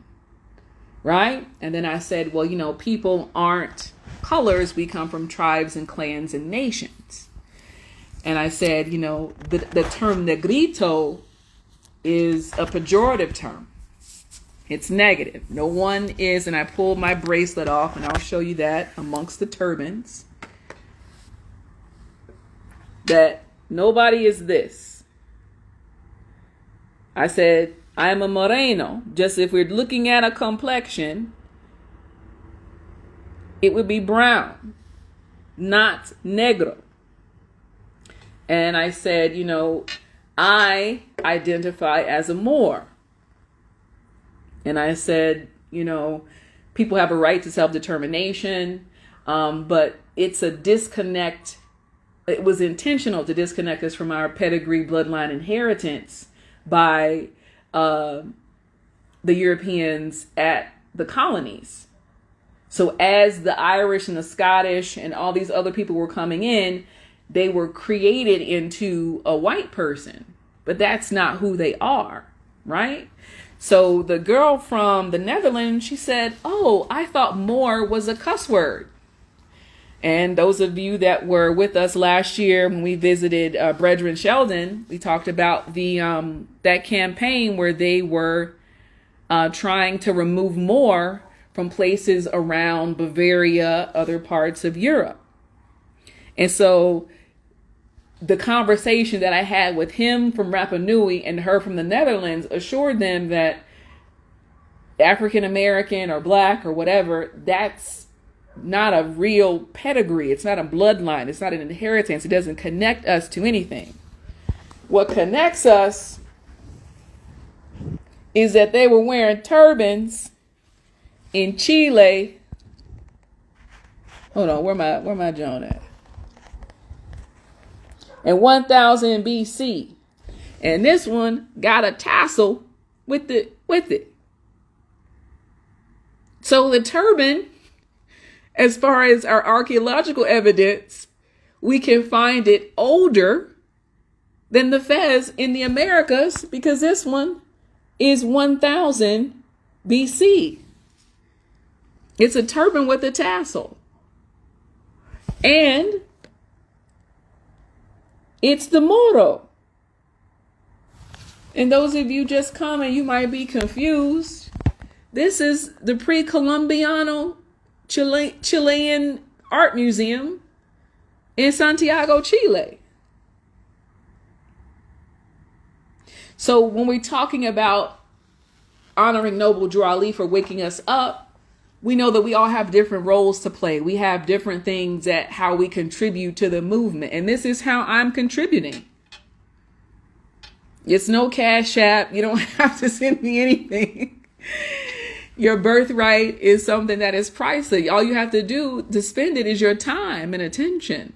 right? And then I said, well, people aren't colors. We come from tribes and clans and nations. And I said, the term negrito is a pejorative term. It's negative. No one is, and I pulled my bracelet off, and I'll show you that amongst the turbans, that nobody is this. I said, I am a moreno. Just if we're looking at a complexion, it would be brown, not negro. And I said, I identify as a Moor. And I said, people have a right to self-determination, but it's a disconnect. It was intentional to disconnect us from our pedigree, bloodline, inheritance by the Europeans at the colonies. So as the Irish and the Scottish and all these other people were coming in, they were created into a white person, but that's not who they are, right? So the girl from the Netherlands, she said, oh, I thought Moor was a cuss word. And those of you that were with us last year when we visited Brethren Sheldon, we talked about the that campaign where they were trying to remove Moor from places around Bavaria, other parts of Europe. And so the conversation that I had with him from Rapa Nui and her from the Netherlands assured them that African American or black or whatever, that's not a real pedigree. It's not a bloodline. It's not an inheritance. It doesn't connect us to anything. What connects us is that they were wearing turbans in Chile. Hold on, where my Joan at? In 1000 BC. And this one got a tassel with it. So the turban, as far as our archaeological evidence, we can find it older than the fez in the Americas, because this one is 1000 BC. It's a turban with a tassel. And it's the Moro. And those of you just coming, you might be confused. This is the Pre-Columbiano Chilean Art Museum in Santiago, Chile. So when we're talking about honoring Noble Drew Ali for waking us up, we know that we all have different roles to play. We have different things at how we contribute to the movement. And this is how I'm contributing. It's no Cash App. You don't have to send me anything. Your birthright is something that is priceless. All you have to do to spend it is your time and attention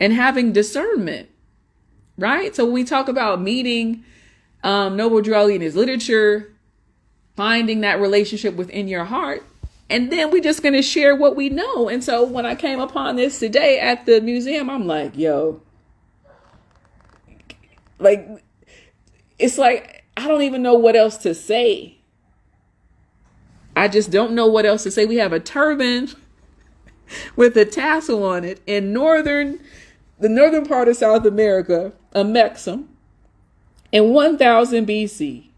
and having discernment, right? So when we talk about meeting Noble Drew Ali in his literature, finding that relationship within your heart, and then we're just going to share what we know. And so when I came upon this today at the museum, I'm like, yo, it's like, I don't even know what else to say. I just don't know what else to say. We have a turban with a tassel on it in the northern part of South America, a Mexam, in 1000 BC.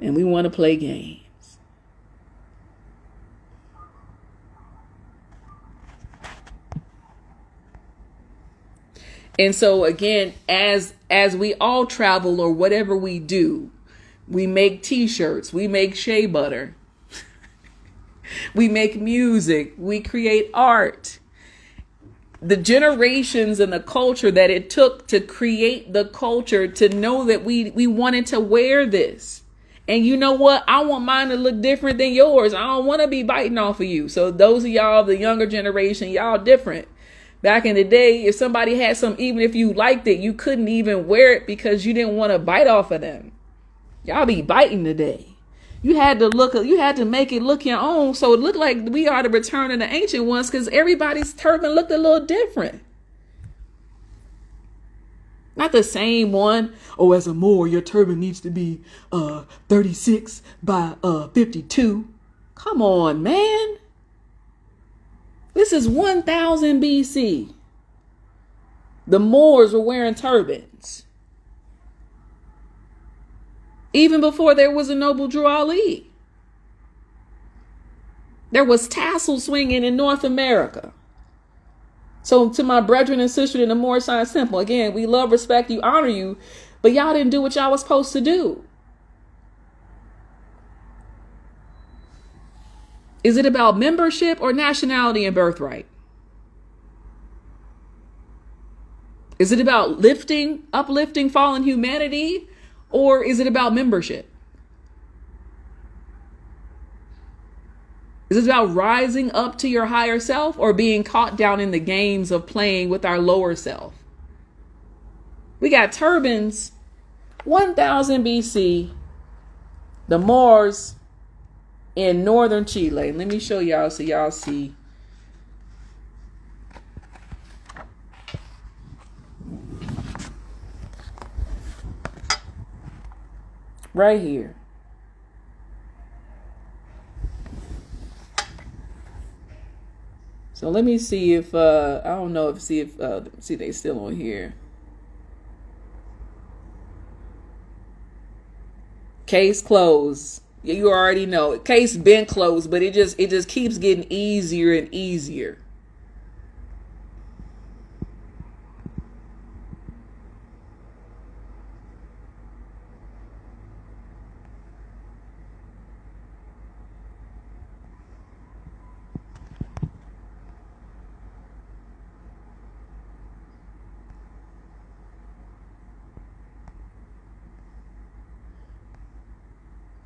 And we want to play games. And so again, as we all travel or whatever we do, we make t-shirts, we make shea butter, we make music, we create art. The generations and the culture that it took to create the culture, to know that we wanted to wear this. And you know what? I want mine to look different than yours. I don't want to be biting off of you. So those of y'all, the younger generation, y'all different. Back in the day, if somebody had some, even if you liked it, you couldn't even wear it because you didn't want to bite off of them. Y'all be biting today. You had to make it look your own. So it looked like we are the return of the ancient ones, because everybody's turban looked a little different. Not the same one. Oh, as a Moor, your turban needs to be 36 by 52. Come on, man. This is 1000 BC. The Moors were wearing turbans. Even before there was a noble Drew Ali. There was tassel swinging in North America. So to my brethren and sisters in the Moor Science Temple, again, we love, respect you, honor you, but y'all didn't do what y'all was supposed to do. Is it about membership or nationality and birthright? Is it about uplifting fallen humanity, or is it about membership? Is it about rising up to your higher self or being caught down in the games of playing with our lower self? We got turbans, 1000 BC, the Moors in northern Chile. Let me show y'all so y'all see. Right here. So let me see if I don't know if see they still on here. Case closed. You already know. Case been closed, but it just keeps getting easier and easier.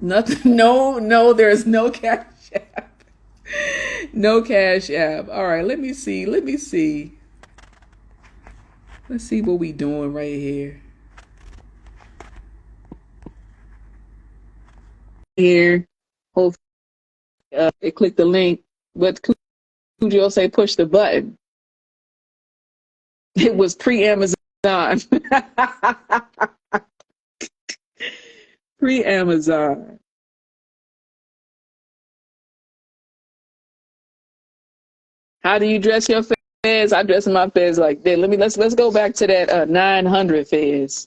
Nothing. No, there's no cash app. No cash app. All right, let me see. Let's see what we doing right here. Here. Hopefully, they click the link. But Cujo say push the button. It was pre-Amazon. Pre-Amazon. How do you dress your fez? I dress my fez like that. Let's go back to that 900 fez.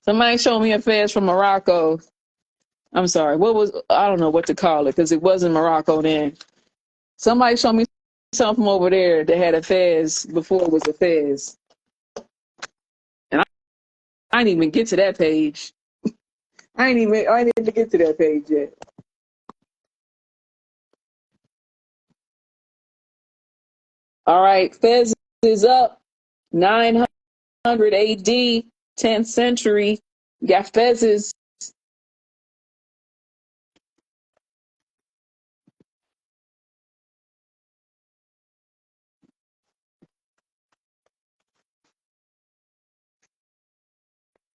Somebody showed me a fez from Morocco. I'm sorry. I don't know what to call it because it wasn't Morocco then. Somebody showed me something over there that had a fez before it was a fez. And I didn't even get to that page. I didn't even get to that page yet. All right, fez is up. 900 AD, 10th century. You got fezzes.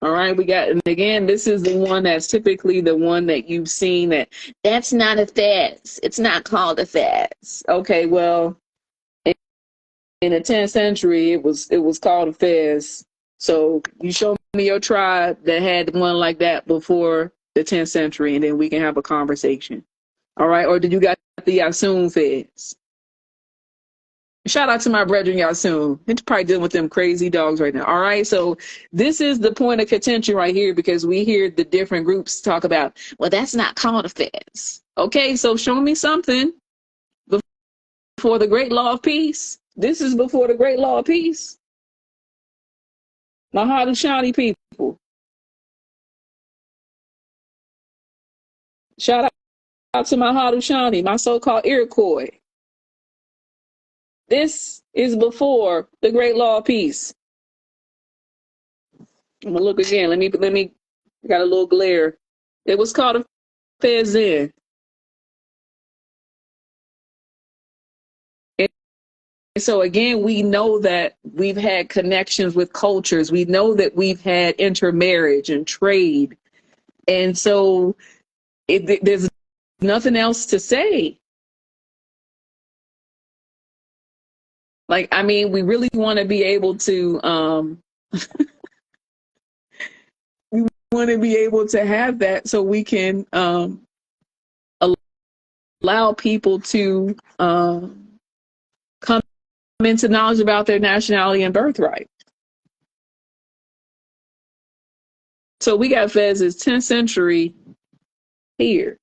All right, we got, and again, this is the one that's typically the one that you've seen that's not a fez. It's not called a fez. Okay, well, in the 10th century, it was called a fez. So you show me your tribe that had one like that before the 10th century, and then we can have a conversation. All right, or did you got the Yasun fez? Shout out to my brethren Yasun. It's probably dealing with them crazy dogs right now. All right. So this is the point of contention right here because we hear the different groups talk about, well, that's not called a fez. Okay. So show me something before the great law of peace. This is before the great law of peace. My Haudenosaunee people. Shout out to my Haudenosaunee, my so-called Iroquois. This is before the great law of peace. I'm gonna look again. Let me. I got a little glare. It was called a fez in. And so again, we know that we've had connections with cultures. We know that we've had intermarriage and trade, and so there's nothing else to say. Like, I mean, we really want to be able to, we want to be able to have that so we can allow people to come into knowledge about their nationality and birthright. So we got Fez as 10th century here.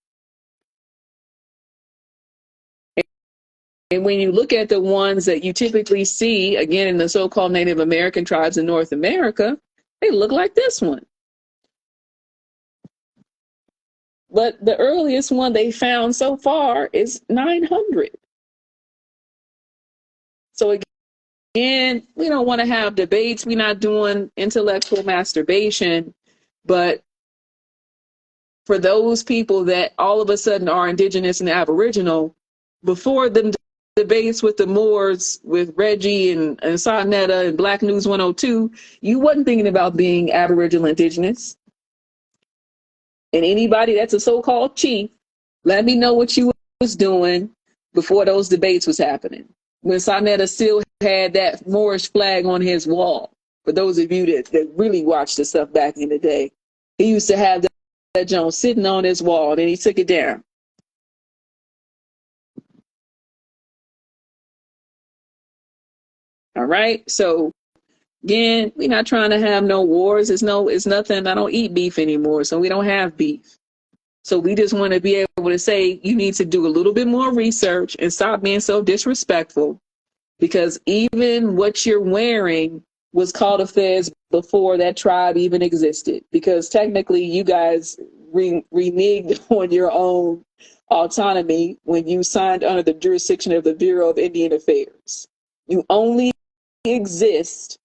And when you look at the ones that you typically see, again, in the so-called Native American tribes in North America, they look like this one. But the earliest one they found so far is 900. So again, we don't want to have debates. We're not doing intellectual masturbation. But for those people that all of a sudden are indigenous and aboriginal, before the debates with the Moors, with Reggie and Sarnetta and Black News 102, you wasn't thinking about being aboriginal indigenous. And anybody that's a so-called chief, let me know what you was doing before those debates was happening. When Sarnetta still had that Moorish flag on his wall. For those of you that really watched the stuff back in the day, he used to have that Jones sitting on his wall, and then he took it down. All right. So again, we're not trying to have no wars. It's nothing. I don't eat beef anymore, so we don't have beef. So we just want to be able to say you need to do a little bit more research and stop being so disrespectful, because even what you're wearing was called a fez before that tribe even existed, because technically you guys reneged on your own autonomy when you signed under the jurisdiction of the Bureau of Indian Affairs. You only exist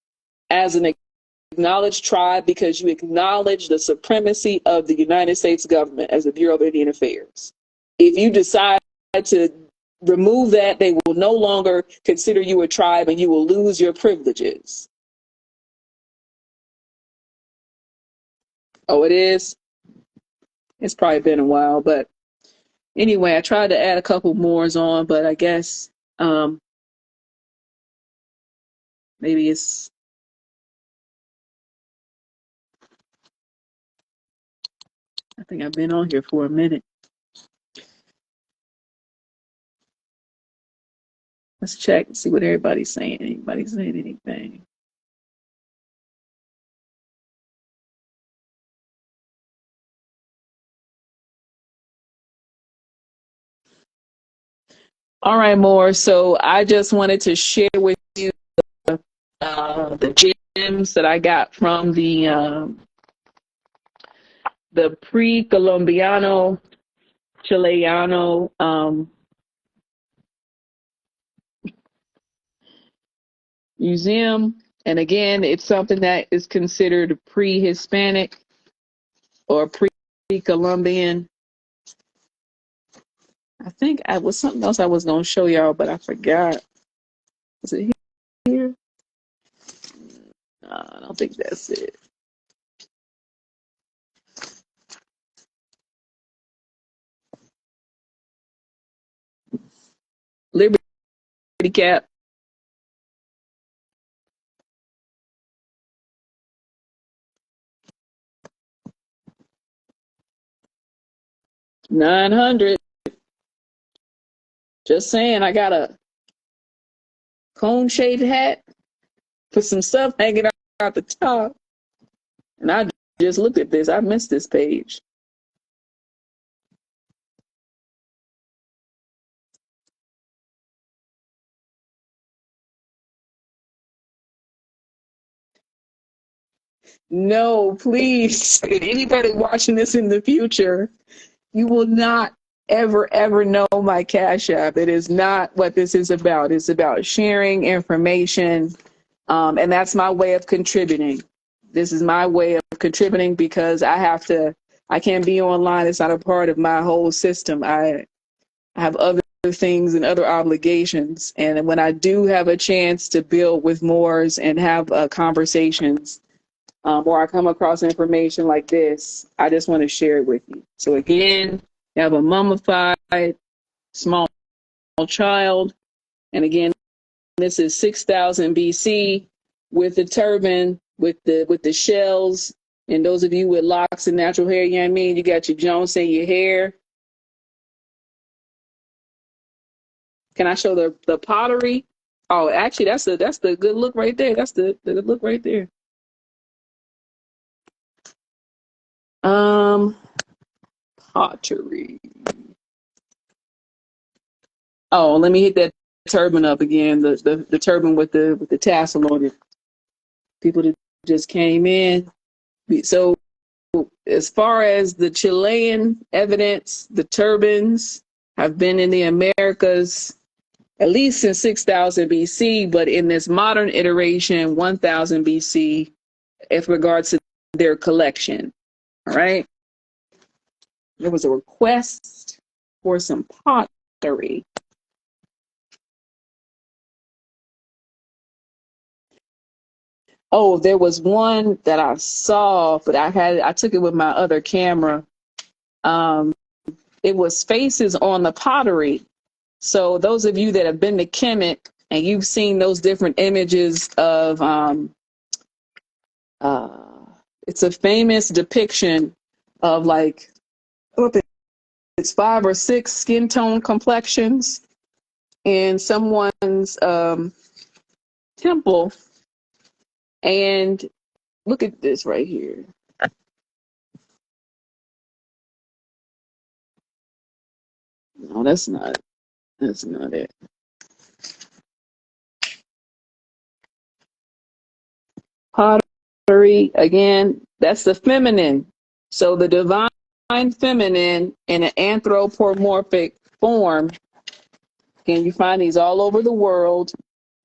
as an acknowledged tribe because you acknowledge the supremacy of the United States government as the Bureau of Indian Affairs. If you decide to remove that, they will no longer consider you a tribe and you will lose your privileges. Oh, it is? It's probably been a while, but anyway, I tried to add a couple more on, but I guess maybe it's, I think I've been on here for a minute. Let's check and see what everybody's saying. Anybody saying anything? All right, more. So I just wanted to share with you the gems that I got from the pre-Colombiano Chileano museum. And again, it's something that is considered pre-Hispanic or pre-Colombian. I think I was something else I was going to show y'all, but I forgot. Is it here? I don't think that's it. Liberty Cap. $900. Just saying, I got a cone shaped hat with some stuff hanging out the top. And I just looked at this. I missed this page. No, please. Anybody watching this in the future, you will not ever know my Cash App. It is not what this is about. It's about sharing information. And that's my way of contributing. This is my way of contributing because I can't be online. It's not a part of my whole system. I have other things and other obligations. And when I do have a chance to build with Moors and have conversations, or I come across information like this, I just want to share it with you. So again, you have a mummified small child. And again, this is 6,000 BC with the turban, with the shells. And those of you with locks and natural hair, you know what I mean? You got your Jones in your hair. Can I show the pottery? Oh, actually, that's the good look right there. That's the good look right there. Pottery. Oh, let me hit that turban up again. The turban with the tassel on it. People that just came in. So as far as the Chilean evidence, the turbans have been in the Americas at least since 6,000 BC, but in this modern iteration, 1,000 BC, with regards to their collection. All right. There was a request for some pottery. Oh, there was one that I saw, but I took it with my other camera. It was faces on the pottery. So those of you that have been to Kemet and you've seen those different images of it's a famous depiction of like it's 5 or 6 skin tone complexions in someone's temple. And look at this right here. No, that's not it. Pottery, again, that's the feminine. So the divine feminine in an anthropomorphic form. Again, you find these all over the world.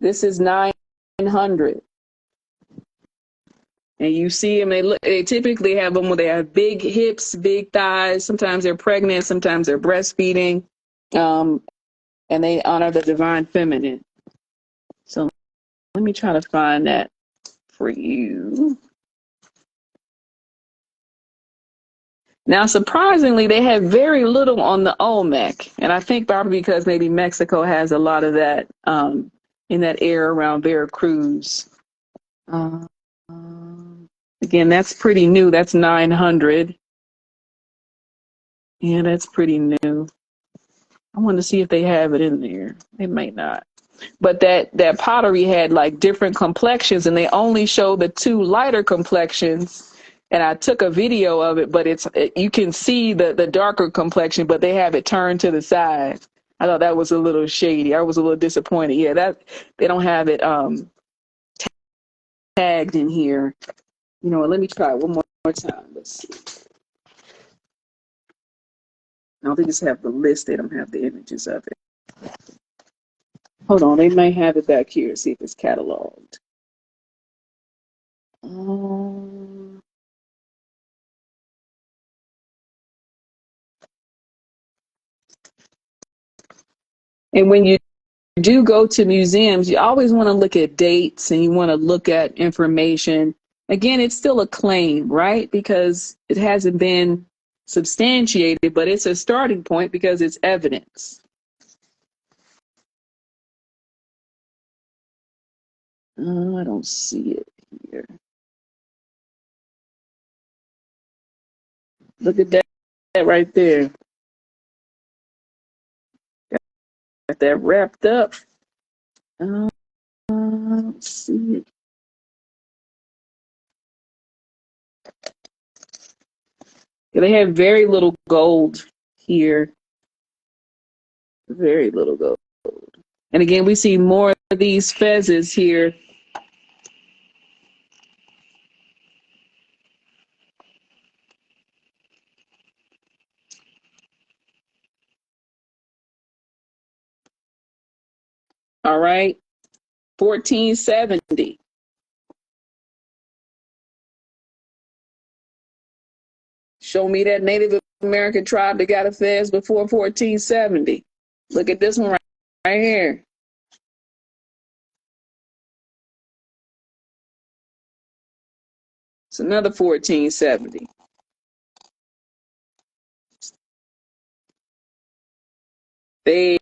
This is 900. And you see them, they typically have them where they have big hips, big thighs. Sometimes they're pregnant, sometimes they're breastfeeding. And they honor the divine feminine. So let me try to find that for you. Now, surprisingly, they have very little on the Olmec. And I think probably because maybe Mexico has a lot of that in that area around Veracruz. Again, that's pretty new. That's 900. Yeah, that's pretty new. I want to see if they have it in there. They might not. But that pottery had like different complexions, and they only show the 2 lighter complexions. And I took a video of it, but you can see the darker complexion, but they have it turned to the side. I thought that was a little shady. I was a little disappointed. Yeah, that they don't have it tagged in here. You know what? Let me try it one more time. Let's see. No, they just have the list. They don't have the images of it. Hold on, they may have it back here. See if it's cataloged. And when you do go to museums, you always want to look at dates and you want to look at information. Again, it's still a claim, right? Because it hasn't been substantiated, but it's a starting point because it's evidence. I don't see it here. Look at that right there. Got that wrapped up. I don't see it. They have very little gold here. Very little gold. And again, we see more of these fezzes here. All right. 1470. Show me that Native American tribe that got a fez before 1470. Look at this one right here. It's another 1470. Fez.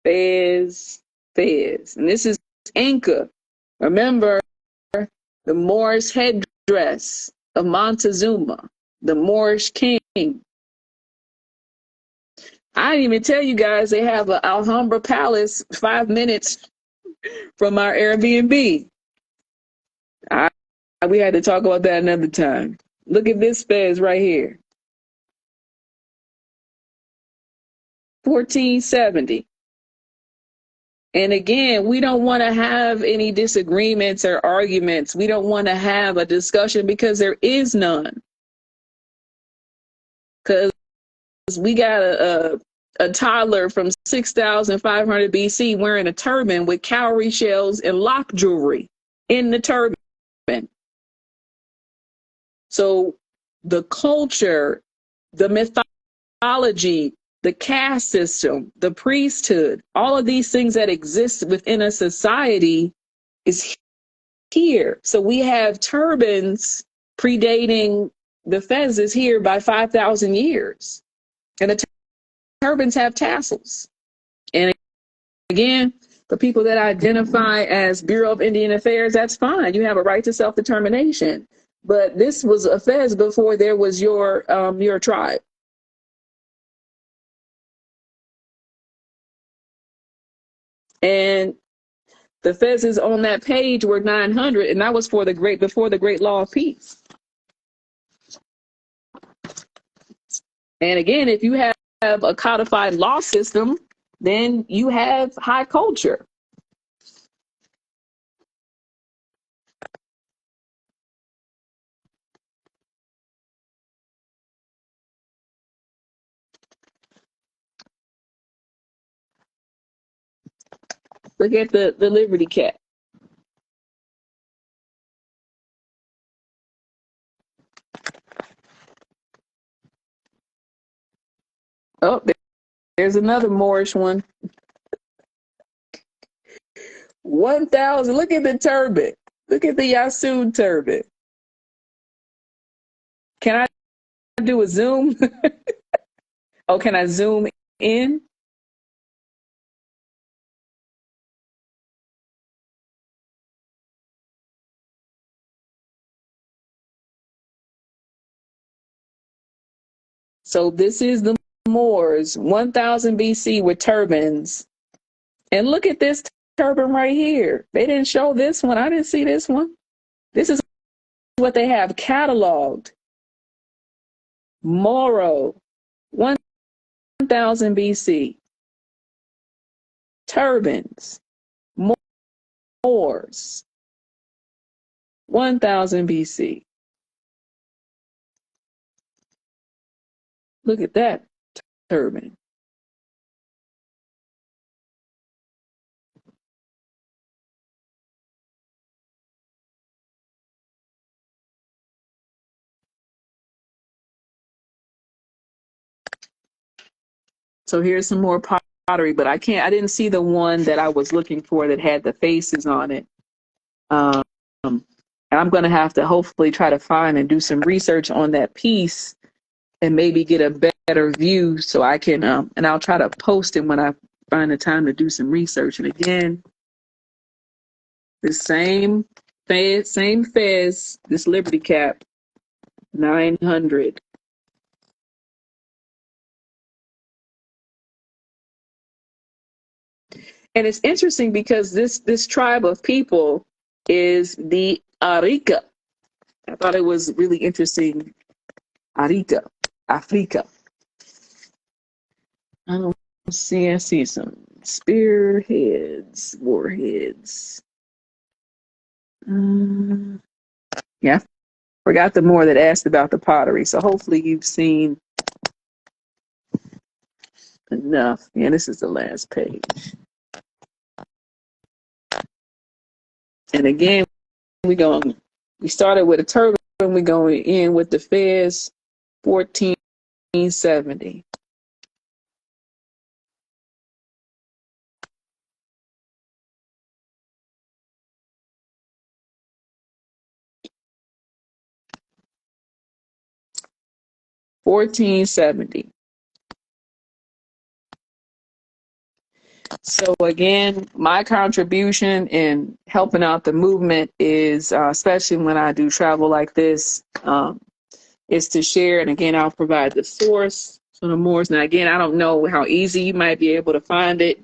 Fez. fez. And this is Inca. Remember the Moorish headdress of Montezuma, the Moorish king. I didn't even tell you guys they have an Alhambra Palace 5 minutes from our Airbnb. We had to talk about that another time. Look at this fez right here. 1470. And again, we don't want to have any disagreements or arguments. We don't want to have a discussion because there is none. Because we got a toddler from 6,500 BC wearing a turban with cowrie shells and lock jewelry in the turban. So the culture, the mythology, the caste system, the priesthood, all of these things that exist within a society is here. So we have turbans predating the fezzes here by 5,000 years. And the turbans have tassels. And again, for people that identify as Bureau of Indian Affairs, that's fine. You have a right to self-determination. But this was a fez before there was your tribe. And the fezzes on that page were 900, and that was before the Great Law of Peace. And again, if you have a codified law system, then you have high culture. Look at the Liberty Cat. Oh, there's another Moorish one. 1,000. Look at the turban. Look at the Yassoon turban. Can I do a zoom? Oh, can I zoom in? So this is the Moors, 1000 BC with turbans. And look at this turban right here. They didn't show this one. I didn't see this one. This is what they have cataloged. Moro, 1000 BC. Turbans, Moors, 1000 BC. Look at that turban. So here's some more pottery, but I didn't see the one that I was looking for that had the faces on it. And I'm going to have to hopefully try to find and do some research on that piece and maybe get a better view so I can, and I'll try to post it when I find the time to do some research. And again, the same fez, this Liberty Cap, 900. And it's interesting because this tribe of people is the Arica. I thought it was really interesting. Arica, Africa. I see some spearheads, warheads. Yeah, forgot the more that asked about the pottery. So hopefully you've seen enough. Yeah, this is the last page. And again, we started with a turban. We're going in with the fez, 1470. So again, my contribution in helping out the movement is, especially when I do travel like this, is to share. And again, I'll provide the source. So the Moors. Now again, I don't know how easy you might be able to find it,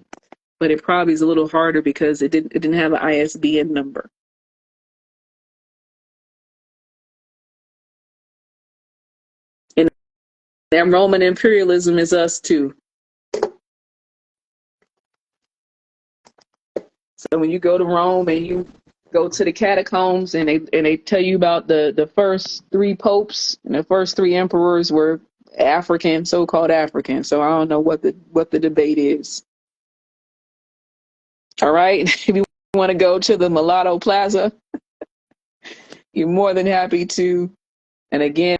but it probably is a little harder because it didn't have an ISBN number. And that Roman imperialism is us too. So when you go to Rome and you go to the catacombs and they tell you about the first three popes and the first three emperors were African, so-called African. So I don't know what the debate is. All right. If you want to go to the Mulatto Plaza, you're more than happy to. And again,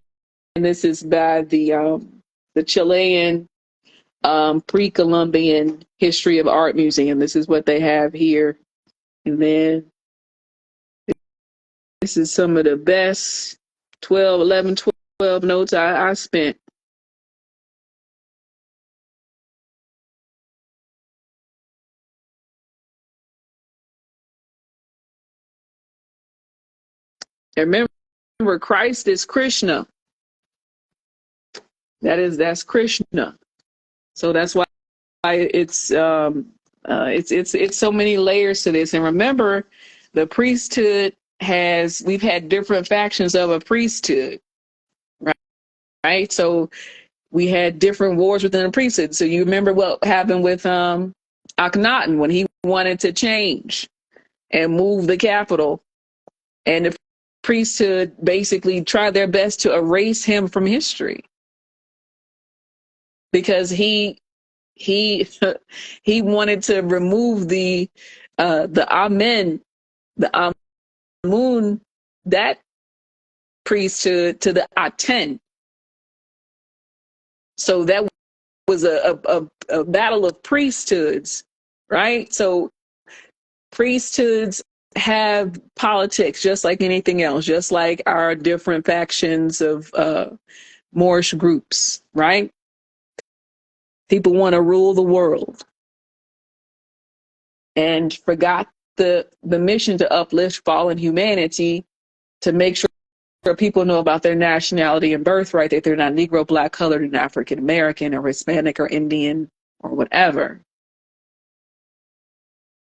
this is by the Chilean pre-Columbian History of Art Museum. This is what they have here. And then this is some of the best 12 notes I spent. And remember, Christ is Krishna. That's Krishna. So that's why it's so many layers to this. And remember, the priesthood we've had different factions of a priesthood, right? So we had different wars within the priesthood. So you remember what happened with Akhenaten when he wanted to change and move the capital, and the priesthood basically tried their best to erase him from history because he wanted to remove the Amen, the Amun, that priesthood to the Aten. So that was a battle of priesthoods, right? So priesthoods have politics just like anything else, just like our different factions of Moorish groups, right? People want to rule the world and forgot the mission to uplift fallen humanity, to make sure people know about their nationality and birthright, that they're not Negro, Black, colored, and African American or Hispanic or Indian or whatever.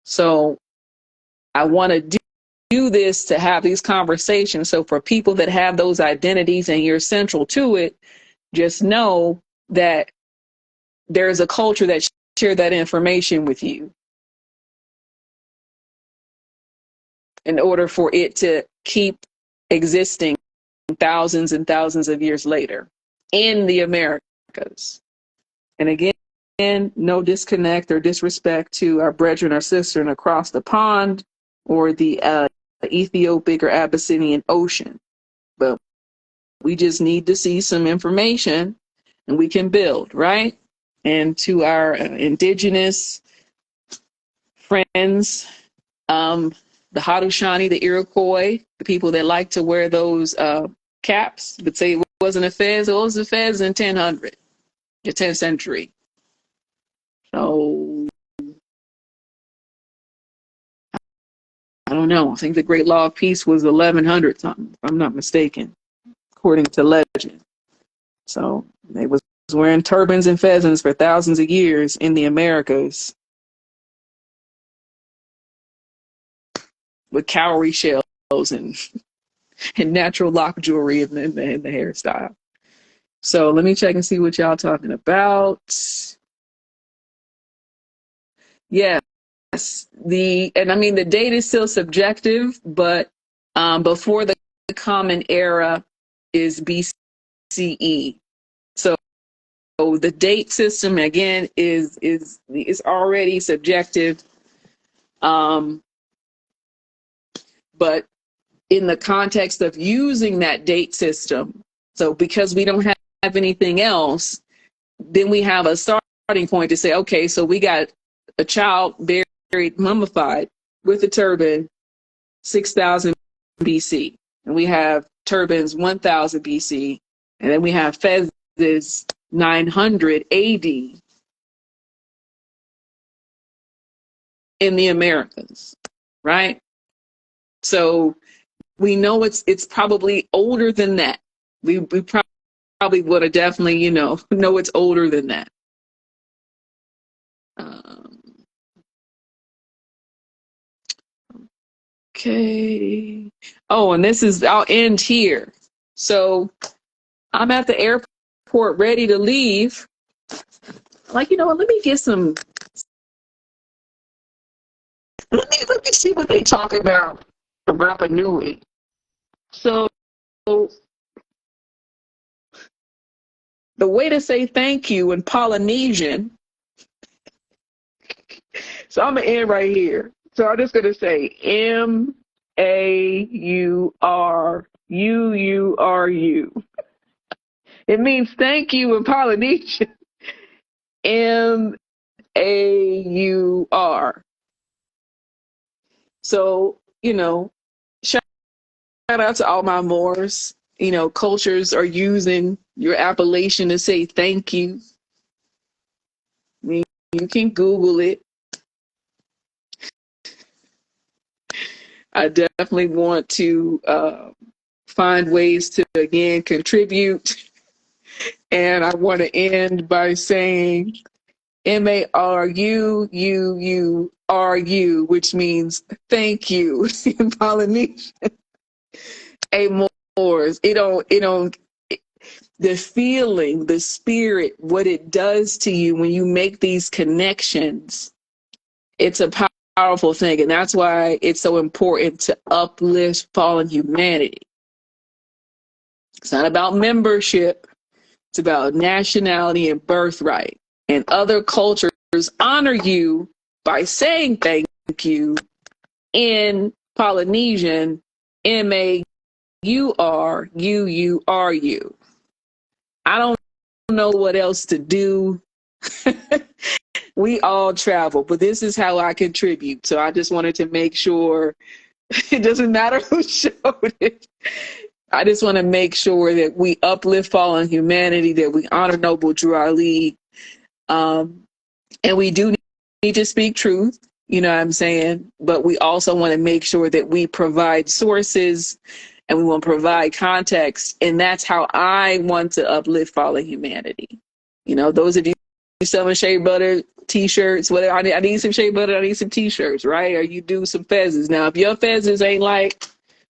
So I want to do this to have these conversations. So for people that have those identities and you're central to it, just know that there's a culture that share that information with you in order for it to keep existing thousands and thousands of years later in the Americas. And again, no disconnect or disrespect to our brethren or sister across the pond or the Ethiopic or Abyssinian Ocean. But we just need to see some information and we can build, right? And to our indigenous friends, the Haudenosaunee, the Iroquois, the people that like to wear those caps, but say it wasn't a fez. It was a fez in 1000, the 10th century. So I don't know. I think the Great Law of Peace was 1100 something, if I'm not mistaken, according to legend. So they was wearing turbans and pheasants for thousands of years in the Americas with cowrie shells and natural lock jewelry in the hairstyle. So let me check and see what y'all talking about. Yes, the date is still subjective, but before the Common Era is BCE. So the date system again is already subjective, but in the context of using that date system, so because we don't have anything else, then we have a starting point to say, okay, so we got a child buried, mummified with a turban, 6000 BC, and we have turbans 1000 BC, and then we have fezzes 900 AD. in the Americas, right? So we know it's probably older than that. We probably would have definitely, know it's older than that. Um, okay. Oh, and I'll end here. So I'm at the airport ready to leave. Like, you know what? Let me get some. Let me see what they talk about the Rapa Nui. So the way to say thank you in Polynesian. So I'm gonna end right here. So I'm just gonna say Maururu. It means thank you in Polynesian. Maur. So, shout out to all my Moors. Cultures are using your appellation to say thank you. I mean, you can Google it. I definitely want to find ways to, again, contribute. And I want to end by saying Maururu, which means thank you in Polynesian. A Moors. The feeling, the spirit, what it does to you when you make these connections, it's a powerful thing. And that's why it's so important to uplift fallen humanity. It's not about membership. It's about nationality and birthright. And other cultures honor you by saying thank you in Polynesian, Maururu. I don't know what else to do. We all travel, but this is how I contribute. So I just wanted to make sure it doesn't matter who showed it. I just want to make sure that we uplift fallen humanity, that we honor Noble Drew Ali. And we do need to speak truth, you know what I'm saying? But we also want to make sure that we provide sources and we want to provide context. And that's how I want to uplift fallen humanity. Those of you selling shea butter t-shirts, whatever, I need some shea butter, I need some t-shirts, right? Or you do some fezzes. Now, if your fezzes ain't like,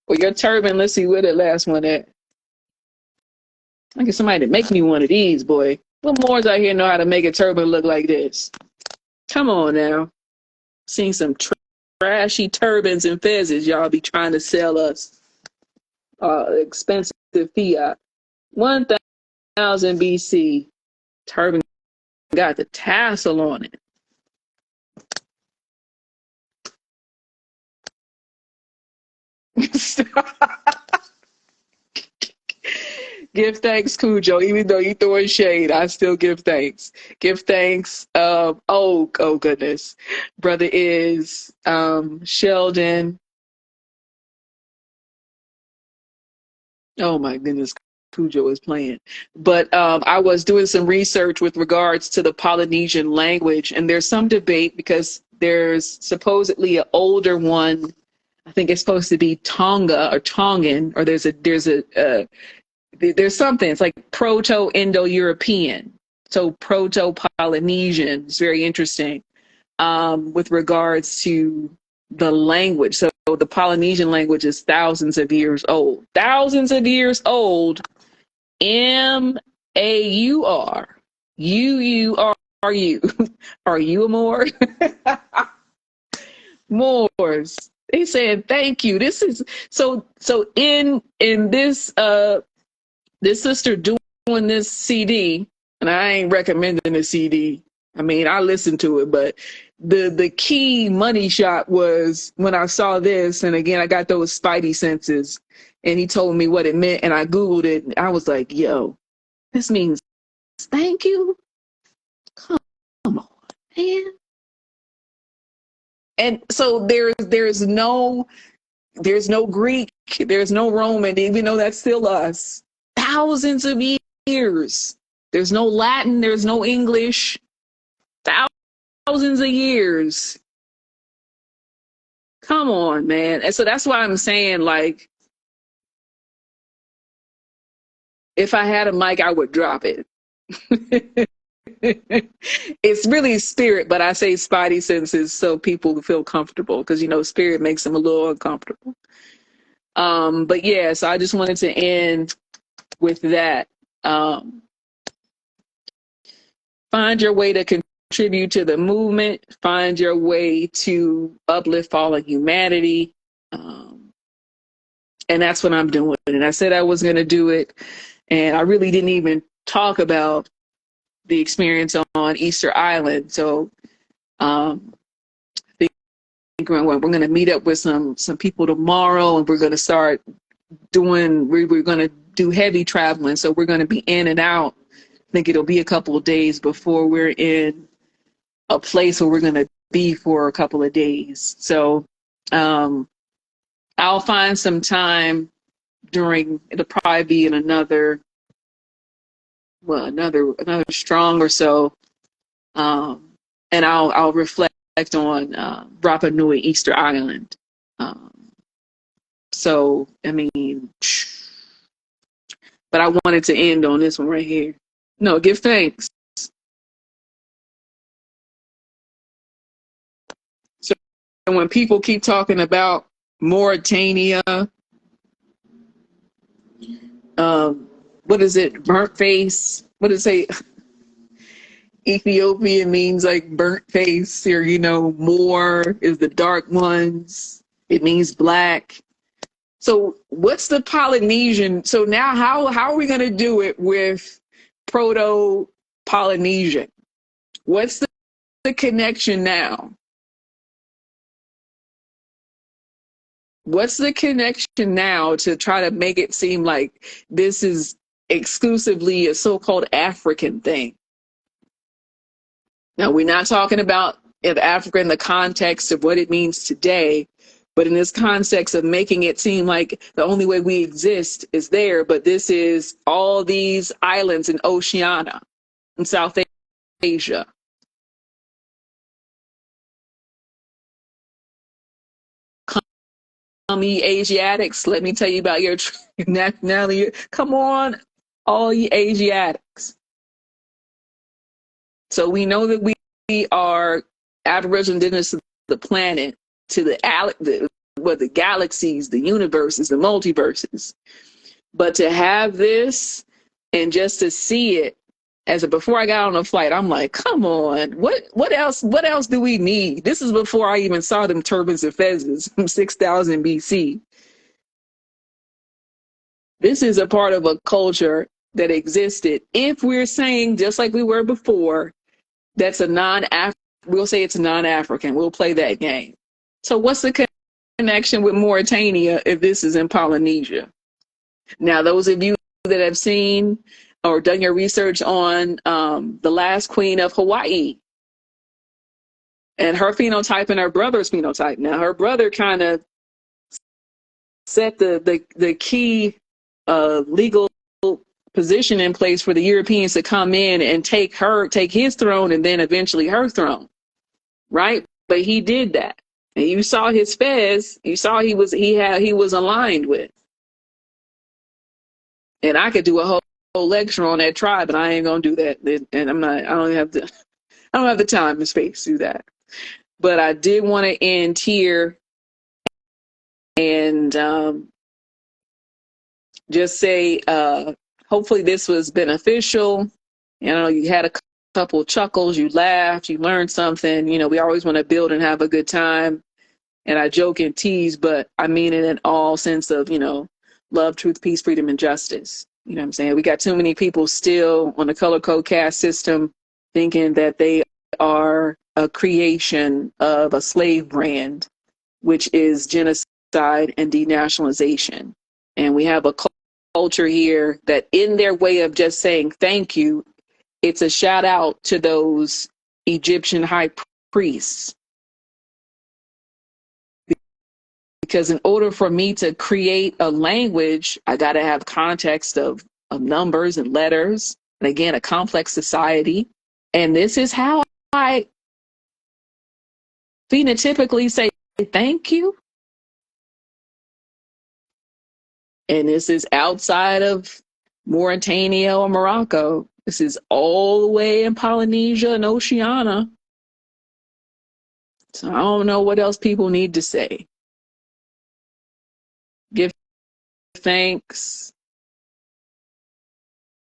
or your turban, let's see where the last one at. I get somebody to make me one of these, boy. What Moors out here know how to make a turban look like this? Come on now. Seeing some trashy turbans and fezzes y'all be trying to sell us. Expensive fiat. 1000 BC. Turban got the tassel on it. Give thanks, Cujo. Even though you throwing shade, I still give thanks. Give thanks. Oh goodness. Brother is Sheldon. Oh my goodness, Cujo is playing. But I was doing some research with regards to the Polynesian language, and there's some debate because there's supposedly an older one. I think it's supposed to be Tonga or Tongan, or there's something. It's like Proto-Indo-European, so Proto-Polynesian. It's very interesting with regards to the language. So the Polynesian language is thousands of years old. Thousands of years old. Maur. U-U-R-U. Are you a Moor? Moors. They said thank you. This is so in this this sister doing this CD, and I ain't recommending the CD. I mean, I listened to it, but the key money shot was when I saw this, and again, I got those spidey senses, and he told me what it meant, and I Googled it, and I was like, yo, this means thank you? Come on, man. And so there's no Greek, there's no Roman, even though that's still us. Thousands of years. There's no Latin, there's no English. Thousands of years. Come on, man. And so that's why I'm saying, like, if I had a mic, I would drop it. It's really spirit, but I say spidey senses so people feel comfortable because, you know, spirit makes them a little uncomfortable. But yeah, so I just wanted to end with that. Find your way to contribute to the movement, find your way to uplift fallen humanity. And that's what I'm doing. And I said I was going to do it. And I really didn't even talk about the experience on Easter Island. So I think we're going to meet up with some people tomorrow, and we're going to start doing, we're going to do heavy traveling. So we're going to be in and out. I think it'll be a couple of days before we're in a place where we're going to be for a couple of days. So I'll find some time it'll probably be in another strong or so. And I'll reflect on Rapa Nui Easter Island. So, I mean, but I wanted to end on this one right here. No, give thanks. So when people keep talking about Mauritania, what is it? Burnt face? What does it say? Ethiopian means like burnt face, or, you know, Moor is the dark ones. It means black. So what's the Polynesian? So now how are we going to do it with Proto-Polynesian? What's the connection now? What's the connection now to try to make it seem like this is exclusively a so-called African thing? Now, we're not talking about Africa in the context of what it means today, but in this context of making it seem like the only way we exist is there, but this is all these islands in Oceania, in South Asia. Come, ye Asiatics, let me tell you about your nationality. Come on, all ye Asiatics. So we know that we are Aboriginal indigenous to the planet, to the galaxies, the universes, the multiverses. But to have this and just to see it before I got on the flight, I'm like, come on, what else do we need? This is before I even saw them turbans and fezzes from 6,000 BC. This is a part of a culture that existed. If we're saying, just like we were before, that's we'll say it's non-African. We'll play that game. So what's the connection with Mauritania if this is in Polynesia? Now, those of you that have seen or done your research on the last queen of Hawaii and her phenotype and her brother's phenotype. Now, her brother kind of set the key legal position in place for the Europeans to come in and take his throne and then eventually her throne, right? But he did that, and you saw his fez. You saw he was aligned with. And I could do a whole lecture on that tribe, but I ain't gonna do that. And I don't have the time and space to do that. But I did want to end here and just say, hopefully this was beneficial. You know, you had a couple chuckles, you laughed, you learned something. You know, we always want to build and have a good time. And I joke and tease, but I mean it in all sense of, you know, love, truth, peace, freedom, and justice. You know what I'm saying? We got too many people still on the color code caste system thinking that they are a creation of a slave brand, which is genocide and denationalization. And we have a culture here that in their way of just saying thank you, it's a shout out to those Egyptian high priests. Because in order for me to create a language, I got to have context of numbers and letters. And again, a complex society. And this is how I phenotypically say thank you. And this is outside of Mauritania or Morocco. This is all the way in Polynesia and Oceania. So I don't know what else people need to say. Give thanks.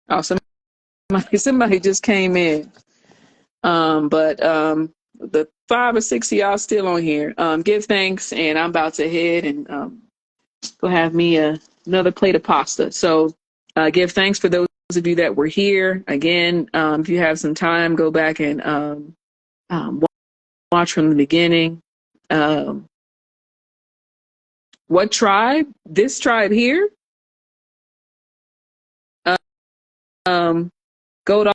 Oh, somebody just came in. But the 5 or 6 of y'all still on here. Give thanks, and I'm about to head and go have me another plate of pasta. So give thanks for those of you that were here. Again, if you have some time, go back and um, watch from the beginning. What tribe? This tribe here. Um, Gold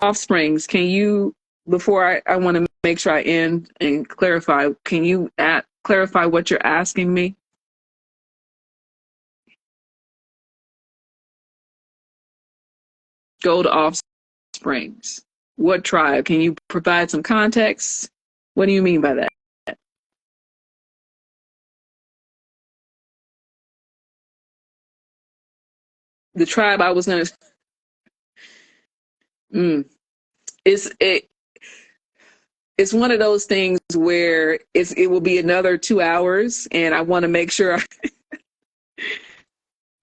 Offsprings. Can you, before I want to make sure I end and clarify, can you clarify what you're asking me? Gold Offsprings. What tribe? Can you provide some context? What do you mean by that? The tribe I was gonna. Mm, it's it. It's one of those things where it will be another 2 hours, and I want to make sure.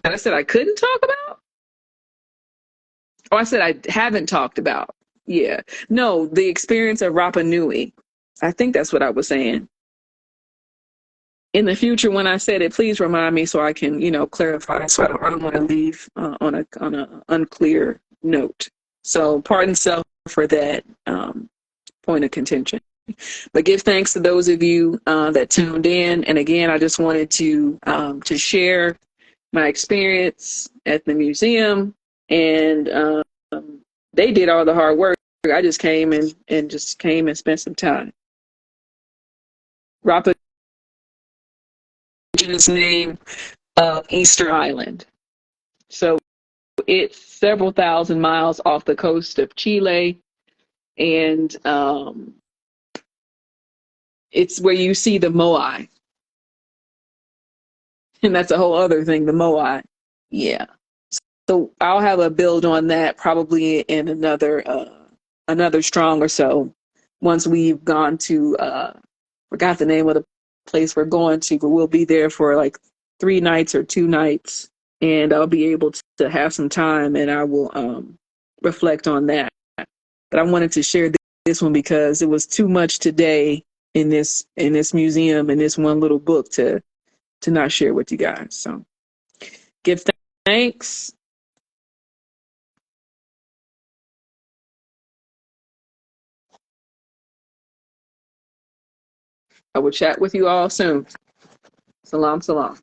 And I said I couldn't talk about. Oh, I said I haven't talked about. Yeah, no, the experience of Rapa Nui. I think that's what I was saying. In the future, when I said it, please remind me so I can, clarify. So I don't want to leave on a unclear note. So pardon self for that point of contention. But give thanks to those of you that tuned in. And again, I just wanted to share my experience at the museum, and they did all the hard work. I just came and spent some time. Rapa is the name of Easter Island. So it's several thousand miles off the coast of Chile, and it's where you see the moai, and that's a whole other thing, the moai. Yeah. So I'll have a build on that probably in another strong or so once we've gone to forgot the name of the place we're going to, but we'll be there for like 3 nights or 2 nights, and I'll be able to have some time, and I will reflect on that. But I wanted to share this one because it was too much today in this museum and this one little book to not share with you guys. So give thanks. I will chat with you all soon. Salam, salam.